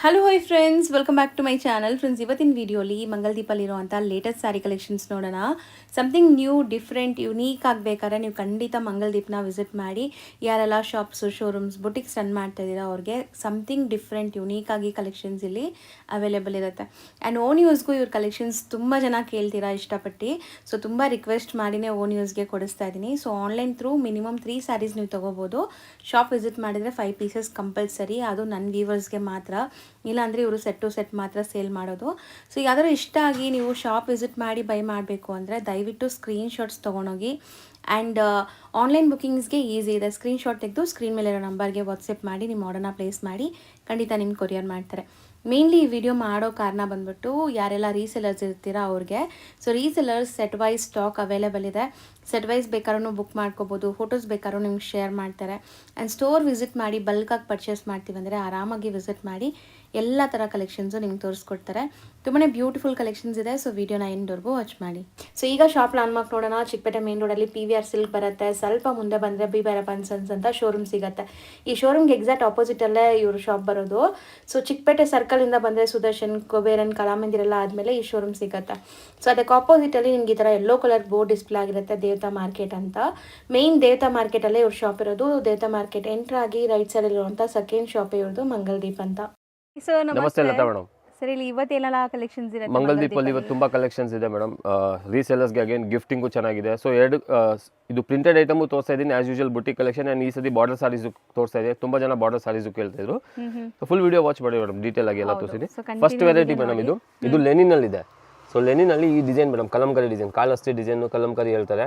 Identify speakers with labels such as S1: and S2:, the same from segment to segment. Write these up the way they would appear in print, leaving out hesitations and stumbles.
S1: Hello hi friends, welcome back to my channel. Friends, ಇವತ್ತಿನ ವಿಡಿಯೋಲಿ ಮಂಗಲ್ದೀಪಲ್ಲಿರುವಂಥ ಲೇಟೆಸ್ಟ್ ಸ್ಯಾರಿ ಕಲೆಕ್ಷನ್ಸ್ ನೋಡೋಣ. ಸಮಥಿಂಗ್ ನ್ಯೂ, ಡಿಫ್ರೆಂಟ್, ಯುನೀಕ್ ಆಗಬೇಕಾದ್ರೆ ನೀವು ಖಂಡಿತ ಮಂಗಲ್ದೀಪ್ನ ವಿಸಿಟ್ ಮಾಡಿ. ಯಾರೆಲ್ಲ ಶಾಪ್ಸು, ಶೋರೂಮ್ಸ್, ಬುಟಿಕ್ಸ್ ರನ್ ಮಾಡ್ತಾ ಇದ್ದೀರಾ ಅವ್ರಿಗೆ ಸಮಥಿಂಗ್ ಡಿಫ್ರೆಂಟ್, ಯುನೀಕ್ ಆಗಿ ಕಲೆಕ್ಷನ್ಸ್ ಇಲ್ಲಿ ಅವೈಲೇಬಲ್ ಇರುತ್ತೆ. ಆ್ಯಂಡ್ ಓನ್ ಯೂಸ್ಗೂ ಇವ್ರ ಕಲೆಕ್ಷನ್ಸ್ ತುಂಬ ಜನ ಕೇಳ್ತೀರಾ ಇಷ್ಟಪಟ್ಟು. ಸೊ ತುಂಬ ರಿಕ್ವೆಸ್ಟ್ ಮಾಡಿನೇ ಓನ್ ಯೂಸ್ಗೆ ಕೊಡಿಸ್ತಾ ಇದ್ದೀನಿ. So online through minimum 3 saris ನೀವು ತೊಗೋಬೋದು. ಶಾಪ್ ವಿಸಿಟ್ ಮಾಡಿದರೆ 5 ಪೀಸಸ್ ಕಂಪಲ್ಸರಿ, ಅದು ನನ್ನ ವ್ಯೂವರ್ಸ್ಗೆ ಮಾತ್ರ. ಇಲ್ಲಾಂದರೆ ಇವರು ಸೆಟ್ ಟು ಸೆಟ್ ಮಾತ್ರ ಸೇಲ್ ಮಾಡೋದು. ಸೊ ಯಾವ್ದಾದ್ರು ಇಷ್ಟ ಆಗಿ ನೀವು ಶಾಪ್ ವಿಸಿಟ್ ಮಾಡಿ ಬೈ ಮಾಡಬೇಕು ಅಂದರೆ ದಯವಿಟ್ಟು ಸ್ಕ್ರೀನ್ಶಾಟ್ಸ್ ತೊಗೊಂಡೋಗಿ. ಆ್ಯಂಡ್ ಆನ್ಲೈನ್ ಬುಕ್ಕಿಂಗ್ಸ್ಗೆ ಈಸಿ ಇದೆ. ಸ್ಕ್ರೀನ್ಶಾಟ್ ತೆಗೆದು ಸ್ಕ್ರೀನ್ ಮೇಲಿರೋ ನಂಬರ್ಗೆ ವಾಟ್ಸಪ್ ಮಾಡಿ ನಿಮ್ಮ ಆರ್ಡರ್ನ ಪ್ಲೇಸ್ ಮಾಡಿ ಖಂಡಿತ ನಿಮ್ಗೆ ಕೊರಿಯರ್ ಮಾಡ್ತಾರೆ. ಮೇನ್ಲಿ ಈ ವಿಡಿಯೋ ಮಾಡೋ ಕಾರಣ ಬಂದ್ಬಿಟ್ಟು ಯಾರೆಲ್ಲ ರೀಸೆಲರ್ಸ್ ಇರ್ತೀರಾ ಅವ್ರಿಗೆ. So resellers set wise stock available ಇದೆ. ಸೆಟ್ ವೈಸ್ ಬೇಕಾದ್ರೂ ಬುಕ್ ಮಾಡ್ಕೋಬೋದು, ಫೋಟೋಸ್ ಬೇಕಾದ್ರೂ ನಿಮ್ಗೆ ಶೇರ್ ಮಾಡ್ತಾರೆ. ಆ್ಯಂಡ್ ಸ್ಟೋರ್ ವಿಸಿಟ್ ಮಾಡಿ ಬಲ್ಕಾಗಿ ಪರ್ಚೇಸ್ ಮಾಡ್ತೀವಿ ಅಂದರೆ ಆರಾಮಾಗಿ ವಿಸಿಟ್ ಮಾಡಿ ಎಲ್ಲ ಥರ ಕಲೆಕ್ಷನ್ಸು ನಿಮ್ಗೆ ತೋರಿಸ್ಕೊಡ್ತಾರೆ. ತುಂಬಾ ಬ್ಯೂಟಿಫುಲ್ ಕಲೆಕ್ಷನ್ಸ್ ಇದೆ. ಸೊ ವಿಡಿಯೋನ ಎಂಡ್ವರೆಗೂ ವಾಚ್ ಮಾಡಿ. ಸೊ ಈಗ ಶಾಪ್ ಲ್ಯಾಂಡ್ಮಾರ್ಕ್ ನೋಡೋಣ. ಚಿಕ್ಕಪೇಟೆ ಮೇನ್ ರೋಡಲ್ಲಿ PVR ಸಿಲ್ಕ್ ಬರುತ್ತೆ. ಸ್ವಲ್ಪ ಮುಂದೆ ಬಂದರೆ ಬಿ ಭೈರಪ್ಪನ್ ಸನ್ಸ್ ಅಂತ ಶೋರೂಮ್ ಸಿಗುತ್ತೆ. ಈ ಶೋರೂಮ್ಗೆ ಎಕ್ಸಾಕ್ಟ್ ಆಪೋಸಿಟಲ್ಲೇ ಇವರು ಶಾಪ್ ಬರೋದು. ಸೊ ಚಿಕ್ಕಪೇಟೆ ಸರ್ಕಲಿಂದ ಬಂದರೆ ಸುದರ್ಶನ್, ಕುಬೇರನ್, ಕಲಾಮಂದಿರೆಲ್ಲ ಆದಮೇಲೆ ಈ ಶೋರೂಮ್ ಸಿಗುತ್ತೆ. ಸೊ ಅದಕ್ಕೆ ಆಪೋಸಿಟಲ್ಲಿ ನಿಮ್ಗೆ ಈ ಥರ ಯೆಲ್ಲೋ ಕಲರ್ ಬೋರ್ಡ್ ಡಿಸ್ಪ್ಲೇ ಆಗಿರುತ್ತೆ, ದೇವತಾ ಮಾರ್ಕೆಟ್ ಅಂತ. ಮೇನ್ ದೇವತಾ ಮಾರ್ಕೆಟಲ್ಲೇ ಇವ್ರ ಶಾಪ್ ಇರೋದು. ದೇವತಾ ಮಾರ್ಕೆಟ್ ಎಂಟ್ರ್ ಆಗಿ ರೈಟ್ ಸೈಡಲ್ಲಿರುವಂಥ ಸೆಕೆಂಡ್ ಶಾಪ್ ಇರೋದು ಮಂಗಲ್ದೀಪ್ ಅಂತ. ಸೊ
S2: ನಮಸ್ತೆ ಲತಾ ಮೇಡಮ್.
S1: ಸರ್, ಇಲ್ಲಿ ಇವತ್ತೇನೆಲ್ಲ ಕಲೆಕ್ಷನ್ಸ್ ಇದೆ
S2: ಮಂಗಲ್ದೀಪ್ ಅಲ್ಲಿ ಇವತ್ತು ತುಂಬಾ ಕಲೆಕ್ಷನ್ಸ್ ಇದೆ ಮೇಡಮ್. ರೀಸೆಲರ್ಸ್ಗೆ ಅಗೇನ್ ಗಿಫ್ಟಿಂಗು ಚೆನ್ನಾಗಿದೆ. ಸೊ ಇದು ಪ್ರಿಂಟೆಡ್ ಐಟಮು ತೋರಿಸ್ತಾ ಇದ್ದೀನಿ as usual boutique collection. And ಈ ಸತಿ ಬಾರ್ಡರ್ ಸಾರೀಸ್ ತೋರಿಸ್ತಾ ಇದೆ. ತುಂಬಾ ಜನ ಬಾರ್ಡರ್ ಸಾರೀಸು ಕೇಳ್ತಾ ಇದ್ರು. ಫುಲ್ ವಿಡಿಯೋ ವಾಚ್ ಮಾಡಿ ಮೇಡಮ್, ಡೀಟೇಲ್ ಆಗಿ ಎಲ್ಲ ತೋರಿಸಿದ್ದೀನಿ. ಫಸ್ಟ್ ವೆರೈಟಿ ಮೇಡಮ್, ಇದು ಲೆನಿನ್ ಅಲ್ಲಿ ಇದೆ. ಸೊ ಲೆನಿನ್ ಅಲ್ಲಿ ಈ design madam, Kalamkari design, Kalahasti design, Kalamkari ಹೇಳ್ತಾರೆ.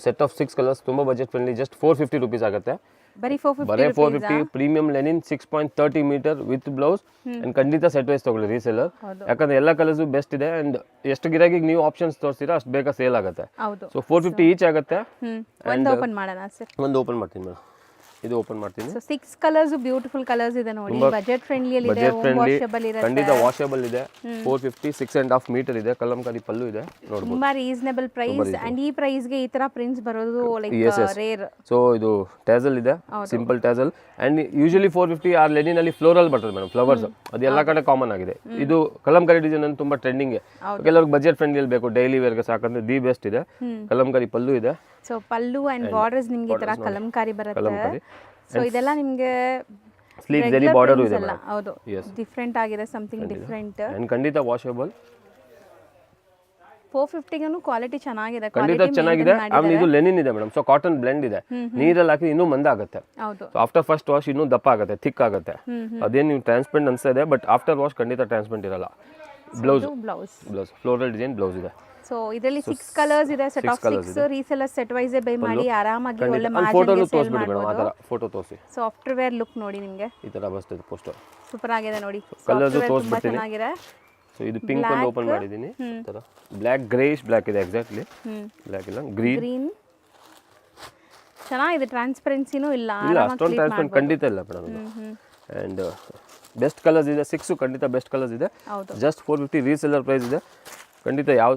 S2: ಸೆಟ್ ಆಫ್ 6 ಕಲರ್ಸ್, ತುಂಬಾ ಬಜೆಟ್ ಫ್ರೆಂಡ್ಲಿ, ಜಸ್ಟ್ 450 rupees ಆಗುತ್ತೆ. ಬರೀ 450 premium linen 6.30 metre with blouse. And ಖಂಡಿತ ಸೆಟ್ ವೈಸ್ ತಗೊಳ್ಳಿ ರೀಸೆಲ್ಲರ್, ಯಾಕಂದ್ರೆ ಎಲ್ಲ ಕಲರ್ಸು ಬೆಸ್ಟ್ ಇದೆ. ಅಂಡ್ ಎಷ್ಟು ಗಿರಾಕಿಗೆ ನೀವು ಆಪ್ಷನ್ಸ್ ತೋರಿಸ್ತೀರಾ ಅಷ್ಟು ಬೇಗ ಸೇಲ್ ಆಗುತ್ತೆ. ಸೊ 450 ಈಚ್ ಆಗುತ್ತೆ.
S1: ಒಂದು ಓಪನ್ ಮಾಡೋಣ ಸರ್?
S2: ಒಂದು ಓಪನ್ ಮಾಡ್ತೀನಿ ಮೇಡಮ್, ಇದು ಓಪನ್ ಮಾಡ್ತೀನಿ.
S1: ಸೊ 6 ಕಲರ್ಸ್, ಬ್ಯೂಟಿಫುಲ್ ಕಲರ್ಸ್ ಇದೆ ನೋಡಿ. ಬಜೆಟ್ ಫ್ರೆಂಡ್ಲಿ ಅಲ್ಲಿ ಇದೆ, ವಾಷಬಲ್ ಇದೆ,
S2: ಖಂಡಿತ ವಾಷಬಲ್ ಇದೆ. 450 6.5 ಮೀಟರ್ ಇದೆ. ಕಲಂಕಾರಿ ಪಲ್ಲು ಇದೆ ನೋಡಬಹುದು.
S1: ತುಂಬಾ ರೀಸನಬಲ್ ಪ್ರೈಸ್. ಅಂಡ್ ಈ ಪ್ರೈಸ್ ಗೆ ಈ ತರ ಪ್ರಿಂಟ್ಸ್ ಬರೋದು ಲೈಕ್ ರೇರ್.
S2: ಸೊ ಇದು ಟ್ಯಾಸಲ್ ಇದೆ, ಸಿಂಪಲ್ ಟ್ಯಾಸಲ್. ಅಂಡ್ ಯೂಶುವಲಿ 450 ಆ ಲೆನಿನ್ ಅಲ್ಲಿ ಫ್ಲೋರಲ್ ಬರ್ತದೆ ಮೇಡಮ್, ಫ್ಲವರ್ಸ್. ಅದು ಎಲ್ಲ ಕಡೆ ಕಾಮನ್ ಆಗಿದೆ. ಇದು ಕಲಂಕಾರಿ ಡಿಸೈನ್ ಅಂತ ತುಂಬಾ ಟ್ರೆಂಡಿಂಗ್. ಕೆಲವ್ರಿಗೆ ಬಜೆಟ್ ಫ್ರೆಂಡ್ಲಿ ಅಲ್ಲಿ ಬೇಕು, ಡೈಲಿ ವೇರ್ ಗೆ ಸಾಕಂದ್ರೆ ದಿ ಬೆಸ್ಟ್ ಇದೆ. ಕಲಂಕಾರಿ ಪಲ್ಲು ಇದೆ.
S1: ಸೊ ಪಲ್ಲು ಅಂಡ್ ಬಾರ್ಡರ್ಸ್ ನಿಮಗೆ ಈ ತರ ಕಲಂಕಾರಿ ಬರುತ್ತೆ. ಸೊ ಇದೆಲ್ಲ ನಿಮಗೆ
S2: ಸ್ಲೀವ್ ಜರಿ ಬಾರ್ಡರ್ ಇದೆ.
S1: ಹೌದು, ಡಿಫರೆಂಟ್ ಆಗಿದೆ, ಸಮಥಿಂಗ್ ಡಿಫರೆಂಟ್.
S2: ಅಂಡ್ ಖಂಡಿತ ವಾಷಬಲ್.
S1: 450 ಗನು ಕ್ವಾಲಿಟಿ ಚೆನ್ನಾಗಿದೆ,
S2: ಖಂಡಿತ ಚೆನ್ನಾಗಿದೆ. ಆಮೇಲೆ ಇದು ಲೆನಿನ್ ಇದೆ ಮೇಡಮ್. ಸೊ ಕಾಟನ್ ಬ್ಲೆಂಡ್ ಇದೆ. ನೀರಲ್ಲಿ ಹಾಕಿ ಇನ್ನೂ ಮಂದ ಆಗುತ್ತೆ. ಸೊ ಆಫ್ಟರ್ ಫಸ್ಟ್ ವಾಶ್ ಇನ್ನೂ ದಪ್ಪ ಆಗುತ್ತೆ, ಥಿಕ್ ಆಗುತ್ತೆ. ಅದೇನು ನೀವು ಟ್ರಾನ್ಸ್ಪರೆಂಟ್ ಅನ್ಸ್ತಾ ಇದೆ, ಬಟ್ ಆಫ್ಟರ್ ವಾಶ್ ಖಂಡಿತ ಟ್ರಾನ್ಸ್ಪರೆಂಟ್ ಇರಲ್ಲ. ಬ್ಲೌಸ್ ಫ್ಲೋರಲ್ ಡಿಸೈನ್ ಬ್ಲೌಸ್ ಇದೆ.
S1: ಸೊ ಇದರಲ್ಲಿ 6 ಕಲರ್ಸ್ ಇದೆ. Set of 6 reseller set wise buy ಮಾಡಿ ಆರಾಮಾಗಿ ಒಳ್ಳೆ
S2: ಫೋಟೋ ತೋರಿಸ್ಬಿಡಿ ಮೇಡಮ್, ಆ ತರ ಫೋಟೋ ತೋರಿಸಿ.
S1: ಸೊ ಆಫ್ಟರ್ ವೇರ್ ಲುಕ್ ನೋಡಿ ನಿಮಗೆ ಈ
S2: ತರ ಬರ್ತದೆ. ಪೋಸ್ಟರ್
S1: ಸೂಪರ್ ಆಗಿದೆ ನೋಡಿ.
S2: ಕಲರ್ಸ್ ತೋರಿಸ್ಬಿಡ್ತೀನಿ. ಸೊ ಇದು ಪಿಂಕ್ ಒಂದು ಓಪನ್ ಮಾಡಿದ್ದೀನಿ. ಈ ತರ ಬ್ಲಾಕ್ ಗ್ರೇಯಿಶ್ ಬ್ಲಾಕ್ ಇದೆ. ಎಕ್ಸಾಕ್ಟ್ಲಿ ಬ್ಲಾಕ್ ಇಲ್ಲ, ಗ್ರೀನ್.
S1: ಚೆನ್ನಾಗಿದೆ, ಟ್ರಾನ್ಸ್ಪರೆನ್ಸಿನೂ ಇಲ್ಲ,
S2: ಅಷ್ಟೊಂದು ಟ್ರಾನ್ಸ್ಪರೆಂಟ್ ಖಂಡಿತ ಇಲ್ಲ ಮೇಡಮ್. ಅಂಡ್ ಬೆಸ್ಟ್ ಕಲರ್ಸ್ ಇದೆ. 6 ಖಂಡಿತ ಬೆಸ್ಟ್ ಕಲರ್ಸ್ ಇದೆ. ಜಸ್ಟ್ 450 ರೀಸೆಲ್ಲರ್ ಪ್ರೈಸ್ ಇದೆ. ಖಂಡಿತ ಯಾವ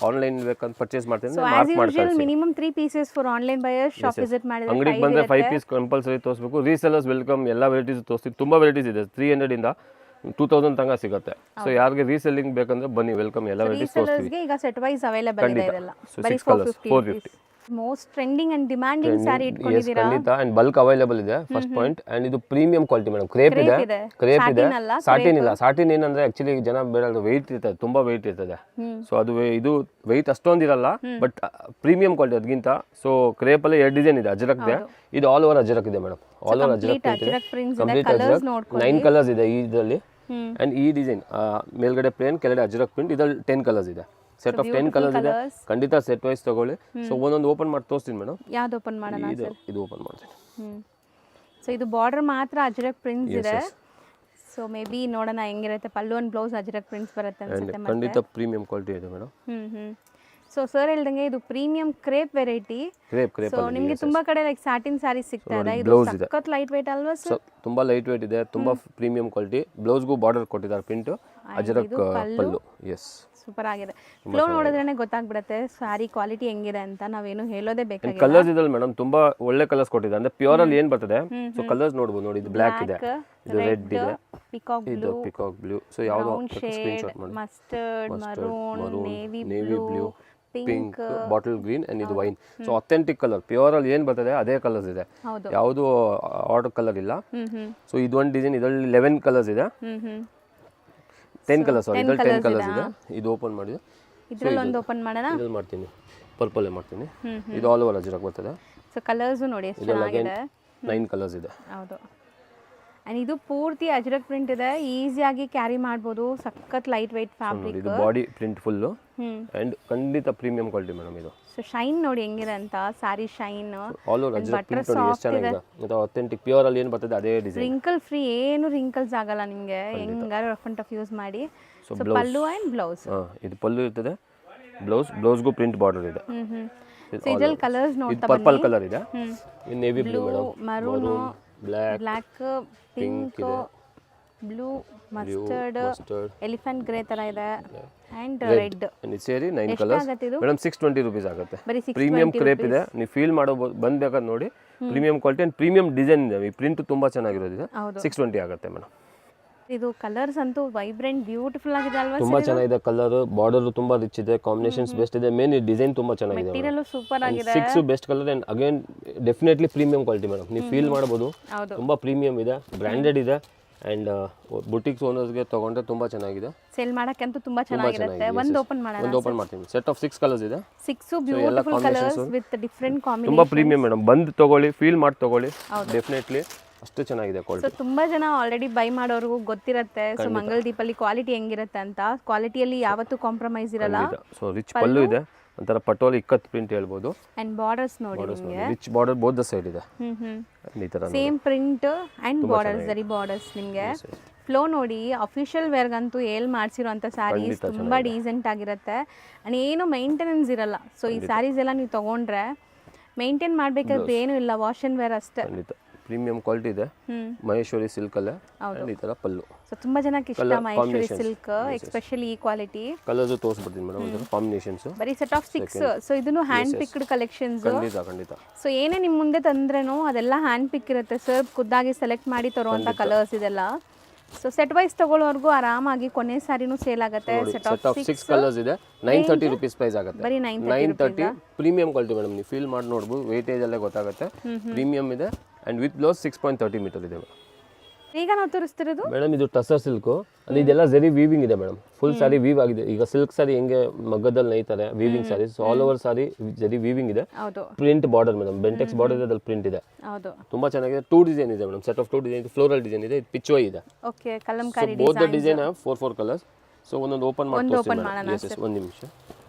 S2: ಆನ್ಲೈನ್ ಬೇಕಂತ ಪರ್ಚೇಸ್ ಮಾಡ್ತೀನಿ, ಮಾರ್ಕ್ ಮಾಡಿ ಕಳಿಸಿ.
S1: Minimum 3 pieces for online buyers. Shop visit ಮಾಡಿದ್ರೆ
S2: ಅಂಗಡಿಗೆ ಬಂದ್ರೆ 5 ಪೀಸ್ ಕಂಪಲ್ಸರಿ ತೋರಿಸಬೇಕು. ರೀಸೆಲ್ಲರ್ಸ್ ವೆಲ್ಕಮ್, ಎಲ್ಲ ವೆರೈಟೀಸ್ ತೋರಿಸ್ತೀವಿ. ತುಂಬಾ ವೆರೈಟೀಸ್ ಇದೆ. 300 ಇಂದ 2000 ತನಕ ಸಿಗುತ್ತೆ. ಸೊ ಯಾರಿಗೆ ರೀಸೆಲ್ಲಿಂಗ್ ಬೇಕಂದ್ರೆ ಬನ್ನಿ, ವೆಲ್ಕಮ್, ಎಲ್ಲ ವೆರೈಟೀಸ್ ತೋರಿಸ್ತೀವಿ.
S1: ಈಗ ಸೆಟ್ ವೈಸ್ ಅವೈಲೇಬಲ್ ಇದೆ ಇದೆಲ್ಲ. ಬರೀ 450. Most trending and demanding sari ಇಟ್ಕೊಂಡಿದ್ದೀರಾ.
S2: ಖಂಡಿತ. ಅಂಡ್ ಬಲ್ಕ್ ಅವೈಲೇಬಲ್ ಇದೆ, ಫಸ್ಟ್ ಪಾಯಿಂಟ್. ಅಂಡ್ ಇದು ಪ್ರೀಮಿಯಂ ಕ್ವಾಲಿಟಿ ಮೇಡಮ್. ಕ್ರೇಪ್ ಇದೆ, ಸಾಟಿನ್ ಇಲ್ಲ. ಸಾಟಿನ್ ಏನಂದ್ರೆ ಆಕ್ಚುಲಿ ಜನ ಬೇಡ, ವೆಯ್ಟ್ ಇರ್ತದೆ, ತುಂಬಾ ವೆಯ್ಟ್ ಇರ್ತದೆ. ಸೊ ಅದು ಇದು ವೆಯ್ಟ್ ಅಷ್ಟೊಂದಿರಲ್ಲ, ಬಟ್ ಪ್ರೀಮಿಯಂ ಕ್ವಾಲಿಟಿ ಅದಕ್ಕಿಂತ. ಸೊ ಕ್ರೇಪ್ ಅಲ್ಲಿ 2 ಡಿಸೈನ್ ಇದೆ. ಅಜರಕ್ ಇದೆ, ಇದು ಆಲ್ ಓವರ್ ಅಜರಕ್ ಇದೆ madam. All over Ajrakh complete Ajrakh. 9 colours ಇದೆ ಈ ಇದರಲ್ಲಿ. ಅಂಡ್ ಈ ಡಿಸೈನ್ ಮೇಲ್ಗಡೆ ಪ್ಲೇನ್, ಕೆಳಗಡೆ ಅಜರಕ್ ಪ್ರಿಂಟ್. ಇದ್ರಲ್ಲಿ 10 ಕಲರ್ಸ್ ಇದೆ. ಸೆಟ್ ಆಫ್ 10 ಕಲರ್ಸ್ ಇದೆ. ಖಂಡಿತ ಸೆಟ್ ವೈಸ್ ತಗೊಳ್ಳಿ. ಸೊ ಒಂದೊಂದು ಓಪನ್ ಮಾಡಿ ತೋರಿಸ್ತೀನಿ ಮೇಡಮ್.
S1: ಯಾವ್ದು ಓಪನ್ ಮಾಡೋಣ ಸರ್?
S2: ಇದು ಓಪನ್ ಮಾಡ್ತೀನಿ.
S1: ಸೊ ಇದು ಬಾರ್ಡರ್ ಮಾತ್ರ ಅಜರಕ್ ಪ್ರಿಂಟ್ಸ್ ಇದೆ. ಸೊ ಮೇ ಬಿ ನೋಡೋಣ ಹೆಂಗಿರುತ್ತೆ. ಪಲ್ಲು ಅಂಡ್ ಬ್ಲೌಸ್ ಅಜರಕ್ ಪ್ರಿಂಟ್ಸ್ ಬರುತ್ತೆ ಅನ್ಸುತ್ತೆ.
S2: ಖಂಡಿತ ಪ್ರೀಮಿಯಂ ಕ್ವಾಲಿಟಿ ಇದೆ ಮೇಡಮ್.
S1: ಸೊ ಸರ್ ಹೇಳ್ದಂಗೆ ಇದು ಪ್ರೀಮಿಯಂ ಕ್ರೇಪ್ ವೆರೈಟಿ. ಸೊ ನಿಮಗೆ ತುಂಬಾ ಕಡೆ ಲೈಕ್ ಸಾಟಿನ್ ಸ್ಯಾರಿ ಸಿಗ್ತಾ ಇದೆ. ಇದು ಸಖತ್ ಲೈಟ್ ವೇಟ್ ಅಲ್ವಾ ಸರ್?
S2: ತುಂಬಾ ಲೈಟ್ ವೇಟ್ ಇದೆ, ತುಂಬಾ ಪ್ರೀಮಿಯಂ ಕ್ವಾಲಿಟಿ. ಬ್ಲೌಸ್ಗೂ ಬಾರ್ಡರ್ ಕೊಟ್ಟಿದ್ದಾರೆ ಪ್ರಿಂಟ್. ಅಜರಕ್ ಪಲ್ಲು. ಎಸ್,
S1: ಸೂಪರ್ ಆಗಿದೆ. ಫ್ಲೋ ನೋಡಿದ್ರೇನೆ ಗೊತ್ತಾಗ್ಬಿಡುತ್ತೆ ಸ್ಯಾರಿ ಕ್ವಾಲಿಟಿ ಹೆಂಗಿದೆ ಅಂತ, ನಾವೇನು ಹೇಳೋದೇ ಬೇಕಾಗಿಲ್ಲ.
S2: ಕಲರ್ಸ್ ಇದಲ್ಲ ಮೇಡಮ್, ತುಂಬಾ ಒಳ್ಳೆ ಕಲರ್ಸ್ ಕೊಟ್ಟಿದೆ. ಅಂದ್ರೆ ಪ್ಯೂರ್ ಅಲ್ಲಿ ಏನ್ ಬರ್ತದೆ, ಸೊ ಕಲರ್ಸ್ ನೋಡಬಹುದು ನೋಡಿ. ಇದು ಬ್ಲಾಕ್ ಇದೆ, ಇದು ರೆಡ್ ಇದೆ,
S1: ಪಿಕಾಕ್
S2: ಇದು ಪಿಕಾಕ್ ಬ್ಲೂ. ಸೊ ಯಾವ್ದೋ ಸ್ಕ್ರೀನ್ ಶಾಟ್ ಮಾಡಿ.
S1: Mustard, maroon, navy blue,
S2: pink, bottle green and ಇದು wine. So authentic colour, pure ಅಲ್ಲಿ ಏನ್ ಬರ್ತದೆ ಅದೇ ಕಲರ್ಸ್ ಇದೆ, ಯಾವುದು ಆರ್ಡರ್ ಕಲರ್ ಇಲ್ಲ. ಸೊ ಇದು ಒಂದು ಡಿಸೈನ್, ಇದರಲ್ಲಿ 11 ಕಲರ್ಸ್ ಇದೆ, 10 ಕಲರ್ಸ್, ಸಾರಿ ಇದರಲ್ಲಿ 10 ಕಲರ್ಸ್ ಇದೆ. ಇದು ಓಪನ್ ಮಾಡಿದೆ,
S1: ಇದರಲ್ಲಿ ಒಂದು ಓಪನ್ ಮಾಡೋಣ.
S2: ಇದರಲ್ಲಿ ಮಾಡ್ತೀನಿ, ಪರ್ಪಲ್ ಮಾಡ್ತೀನಿ. ಇದು ಆಲ್ ಓವರ್ ಅಜರಕ್ ಬರ್ತದೆ.
S1: ಸೊ ಕಲರ್ಸ್ ನೋಡಿ ಎಷ್ಟು ಚೆನ್ನಾಗಿದೆ.
S2: 9 ಕಲರ್ಸ್ ಇದೆ.
S1: ಹೌದು. ಅಂಡ್ ಇದು ಪೂರ್ತಿ ಅಜರಕ್ ಪ್ರಿಂಟ್ ಇದೆ, ಈಸಿಯಾಗಿ ಕ್ಯಾರಿ ಮಾಡ್ಬೋದು. ಸಖತ್ ಲೈಟ್ ವೆಯ್ಟ್ ಫ್ಯಾಬ್ರಿಕ್.
S2: ಇದು ಬಾಡಿ ಪ್ರಿಂಟ್ ಫುಲ್ ಅಂಡ್ ಖಂಡಿತ ಪ್ರೀಮಿಯಂ ಕ್ವಾಲಿಟಿ ಮೇಡಮ್ ಇದು.
S1: ಸೊ ಶೈನ್ ನೋಡಿ ಹೆಂಗಿದೆ ಅಂತ, sari shine
S2: all over Ajrakh print ನೋಡಿ ಎಷ್ಟು ಚೆನ್ನಾಗಿದೆ. ಇದು ಅಥೆಂಟಿಕ್ ಪ್ಯೂರ್ ಅಲ್ಲಿ ಏನು ಬರ್ತದೆ ಅದೇ ಡಿಸೈನ್.
S1: ರಿಂಕಲ್ ಫ್ರೀ, ಏನು ರಿಂಕಲ್ಸ್ ಆಗಲ್ಲ ನಿಮಗೆ, ಹೆಂಗಾರು ರಫ್ ಅಂಡ್ ಟಫ್ ಯೂಸ್ ಮಾಡಿ. So pallu and blouse.
S2: ಇದು ಪಲ್ಲು ಇರ್ತದೆ, ಬ್ಲೌಸ್ಗೂ ಪ್ರಿಂಟ್ ಬಾರ್ಡರ್ ಇದೆ.
S1: ಸೊ ಇದರಲ್ಲಿ ಕಲರ್ಸ್ ನೋಡ್ತಾ
S2: ಬನ್ನಿ. ಪರ್ಪಲ್ ಕಲರ್ ಇದೆ, navy blue madam,
S1: maroon,
S2: black,
S1: pink, blue, mustard, elephant grey ತರ ಇದೆ ಅಂಡ್ ರೆಡ್.
S2: ಸೇರಿ 9 ಕಲರ್ಸ್ ಮೇಡಮ್. 620 rupees ಆಗುತ್ತೆ.
S1: ಬರೀ
S2: ಪ್ರೀಮಿಯಂ ಕ್ರೇಪ್ ಇದೆ, ನೀವು ಫೀಲ್ ಮಾಡೋ ಬಂದ್ಬೇಕಾದ್ರೆ ನೋಡಿ. Premium quality and premium design ಇದೆ. ಈ ಪ್ರಿಂಟ್ ತುಂಬಾ ಚೆನ್ನಾಗಿರೋದಿದೆ. 620 ಆಗುತ್ತೆ ಮೇಡಮ್.
S1: ಇದು ಕಲರ್ಸ್ ಅಂತೂ ವೈಬ್ರೆಂಟ್ ಬ್ಯೂಟಿಫುಲ್ ಆಗಿದೆ ಅಲ್ವಾ?
S2: ತುಂಬಾ ಚೆನ್ನಾಗಿದೆ ಕಲರ್, ಬಾರ್ಡರ್ ತುಂಬಾ ರಿಚ್ ಇದೆ, ಕಾಂಬಿನೇಷನ್ಸ್ ಬೆಸ್ಟ್ ಇದೆ, ಮೇನ್ ಡಿಸೈನ್ ತುಂಬಾ ಚೆನ್ನಾಗಿದೆ.
S1: ಮೆಟೀರಿಯಲ್ ಸೂಪರ್ ಆಗಿದೆ.
S2: 6 best colour and again definitely premium quality madam. ನೀವು ಫೀಲ್ ಮಾಡಬಹುದು, ತುಂಬಾ ಪ್ರೀಮಿಯಂ ಇದೆ, ಬ್ರಾಂಡೆಡ್ ಇದೆ ಅಂಡ್ ಬುಟಿಕ್ಸ್ ಓನರ್ಸ್ಗೆ ತಗೊಂಡ್ರೆ ತುಂಬಾ ಚೆನ್ನಾಗಿದೆ.
S1: ಸೇಲ್ ಮಾಡಕ್ಕಂತೂ ತುಂಬಾ ಚೆನ್ನಾಗಿರುತ್ತೆ. ಒಂದು ಓಪನ್ ಮಾಡೋಣ.
S2: ಒಂದು ಓಪನ್ ಮಾಡ್ತೀನಿ. ಸೆಟ್ ಆಫ್ 6 ಕಲರ್ಸ್ ಇದೆ.
S1: 6 beautiful colours with different combination.
S2: ತುಂಬಾ ಪ್ರೀಮಿಯಂ ಮೇಡಮ್. ಬಂದು ತಗೊಳ್ಳಿ, ಫೀಲ್ ಮಾಡಿ ತಗೊಳ್ಳಿ, ಡೆಫಿನೆಟ್ಲಿ ಅಷ್ಟು ಚೆನ್ನಾಗಿದೆ ಕ್ವಾಲಿಟಿ.
S1: ಸೊ ತುಂಬಾ ಜನ ಆಲ್ರೆಡಿ ಬೈ ಮಾಡೋರ್ಗೂ ಗೊತ್ತಿರುತ್ತೆ ಸೊ ಮಂಗಲ್ ದೀಪಲ್ಲಿ ಕ್ವಾಲಿಟಿ ಹೆಂಗಿರುತ್ತೆ ಅಂತ. ಕ್ವಾಲಿಟಿಯಲ್ಲಿ ಯಾವತ್ತೂ ಕಾಂಪ್ರಮೈಸ್ ಇರಲ್ಲ.
S2: ಸೊ ರಿಚ್ ಪಲ್ಲು ಇದೆ, ಒಂಥರ ಪಟೋಲಿ ಇಕ್ಕತ್ ಪ್ರಿಂಟ್ ಹೇಳ್ಬೋದು.
S1: ಅಂಡ್ ಬಾರ್ಡರ್ಸ್ ನೋಡಿ ನಿಮಗೆ,
S2: rich border both the side ಇದೆ. ಈ ತರ
S1: ಸೇಮ್ ಪ್ರಿಂಟ್ ಅಂಡ್ ಬಾರ್ಡರ್ಸ್, ಜರಿ ಬಾರ್ಡರ್ಸ್. ನಿಮಗೆ ಫ್ಲೋ ನೋಡಿ, ಅಫಿಷಿಯಲ್ ವೇರ್ಗಂತೂ ಏಲ್ ಮಾಡಿಸಿರೋಂಥ ಸ್ಯಾರೀಸ್ ತುಂಬಾ ಡೀಸೆಂಟ್ ಆಗಿರುತ್ತೆ ಅಂಡ್ ಏನು ಮೈಂಟೆನೆನ್ಸ್ ಇರಲ್ಲ. ಸೊ ಈ ಸ್ಯಾರೀಸ್ ಎಲ್ಲ ನೀವು ತಗೊಂಡ್ರೆ ಮೇಂಟೈನ್ ಮಾಡ್ಬೇಕಾದ್ರೆ ಏನು ಇಲ್ಲ, ವಾಶ್ ಅಂಡ್ ವೇರ್ ಅಷ್ಟೇ.
S2: ಪ್ರೀಮಿಯಂ ಕ್ವಾಲಿಟಿ ಇದೆ. ಮಹೇಶ್ವರಿ ಸಿಲ್ಕ್ ಅಲ್ಲೇ ಈ ತರ ಪಲ್ಲು.
S1: ಸೊ ತುಂಬಾ ಜನಕ್ಕೆ ಇಷ್ಟ ಮಹೇಶ್ವರಿ ಸಿಲ್ಕ್, ಎಸ್ಪೆಷಲಿ ಈ ಕ್ವಾಲಿಟಿ.
S2: ಕಲರ್ಸ್ ತೋರಿಸ್ಬಿಡ್ತೀನಿ ಮೇಡಮ್, ಇದರ ಕಾಂಬಿನೇಷನ್ಸ್
S1: ಬರೀ ಸೆಟ್ ಆಫ್ 6. ಸೊ ಇದನ್ನು ಹ್ಯಾಂಡ್ ಪಿಕ್ಡ್ ಕಲೆಕ್ಷನ್ಸ್.
S2: ಖಂಡಿತ.
S1: ಸೊ ಏನೇ ನಿಮ್ಮ ಮುಂದೆ ತಂದ್ರೇನು ಅದೆಲ್ಲ ಹ್ಯಾಂಡ್ ಪಿಕ್ ಇರುತ್ತೆ ಸರ್, ಖುದ್ದಾಗಿ ಸೆಲೆಕ್ಟ್ ಮಾಡಿ ತರುವಂತ ಕಲರ್ಸ್ ಇದೆಲ್ಲ. ಸೊ ಸೆಟ್ ವೈಸ್ ತಗೊಳ್ಳೋರ್ಗೂ ಆರಾಮಾಗಿ ಕೊನೆ ಸಾರಿನೂ ಸೇಲ್ ಆಗುತ್ತೆ. ಸೆಟ್ ಆಫ್ 6
S2: ಕಲರ್ಸ್ ಇದೆ. 930 rupees ಪ್ರೈಸ್ ಆಗುತ್ತೆ.
S1: ಬರೀ 930.
S2: Premium quality madam. ನೀವು ಫೀಲ್ ಮಾಡಿ ನೋಡ್ಬೋದು, ವೇಟೇಜ್ ಅಲ್ಲೇ ಗೊತ್ತಾಗುತ್ತೆ. ಪ್ರೀಮಿಯಂ ಇದೆ ಅಂಡ್ ವಿತ್ ಬ್ಲೌಸ್ 6.30 ಮೀಟರ್ ಇದೆ ಮೇಡಮ್.
S1: ಈಗ ನಾವು ತೋರಿಸ್ತಿರೋದು
S2: ಮೇಡಮ್ ಇದು ಟಸರ್ ಸಿಲ್ಕ್. ಅಲ್ಲಿ ಇದೆಲ್ಲ ಜರಿ ವೀವಿಂಗ್ ಇದೆ ಮೇಡಮ್. ಫುಲ್ ಸಾರಿ ವೀವ್ ಆಗಿದೆ. ಈಗ ಸಿಲ್ಕ್ ಸಾರಿ ಹೆಂಗೆ ಮಗ್ಗದಲ್ಲಿ ನೈತಾರೆ ವೀವಿಂಗ್ ಸಾರಿ, ಆಲ್ ಓವರ್ ಸಾರಿ ಜರಿ ವೀವಿಂಗ್ ಇದೆ. Print border madam, Bentex border ಇದೆ, ಅದ್ರಲ್ಲಿ ಪ್ರಿಂಟ್ ಇದೆ. ತುಂಬಾ ಚೆನ್ನಾಗಿದೆ. 2 ಡಿಸೈನ್ ಇದೆ madam, set of 2 design. Floral design ಇದೆ, ಪಿಚ್ ವೈ ಇದೆ.
S1: Okay, Kalamkari
S2: both the design 4 colours. So ಒಂದೊಂದು ಓಪನ್ ಮಾಡಿ ತೋರಿಸ್ತೀನಿ. ಒಂದು ನಿಮಿಷ.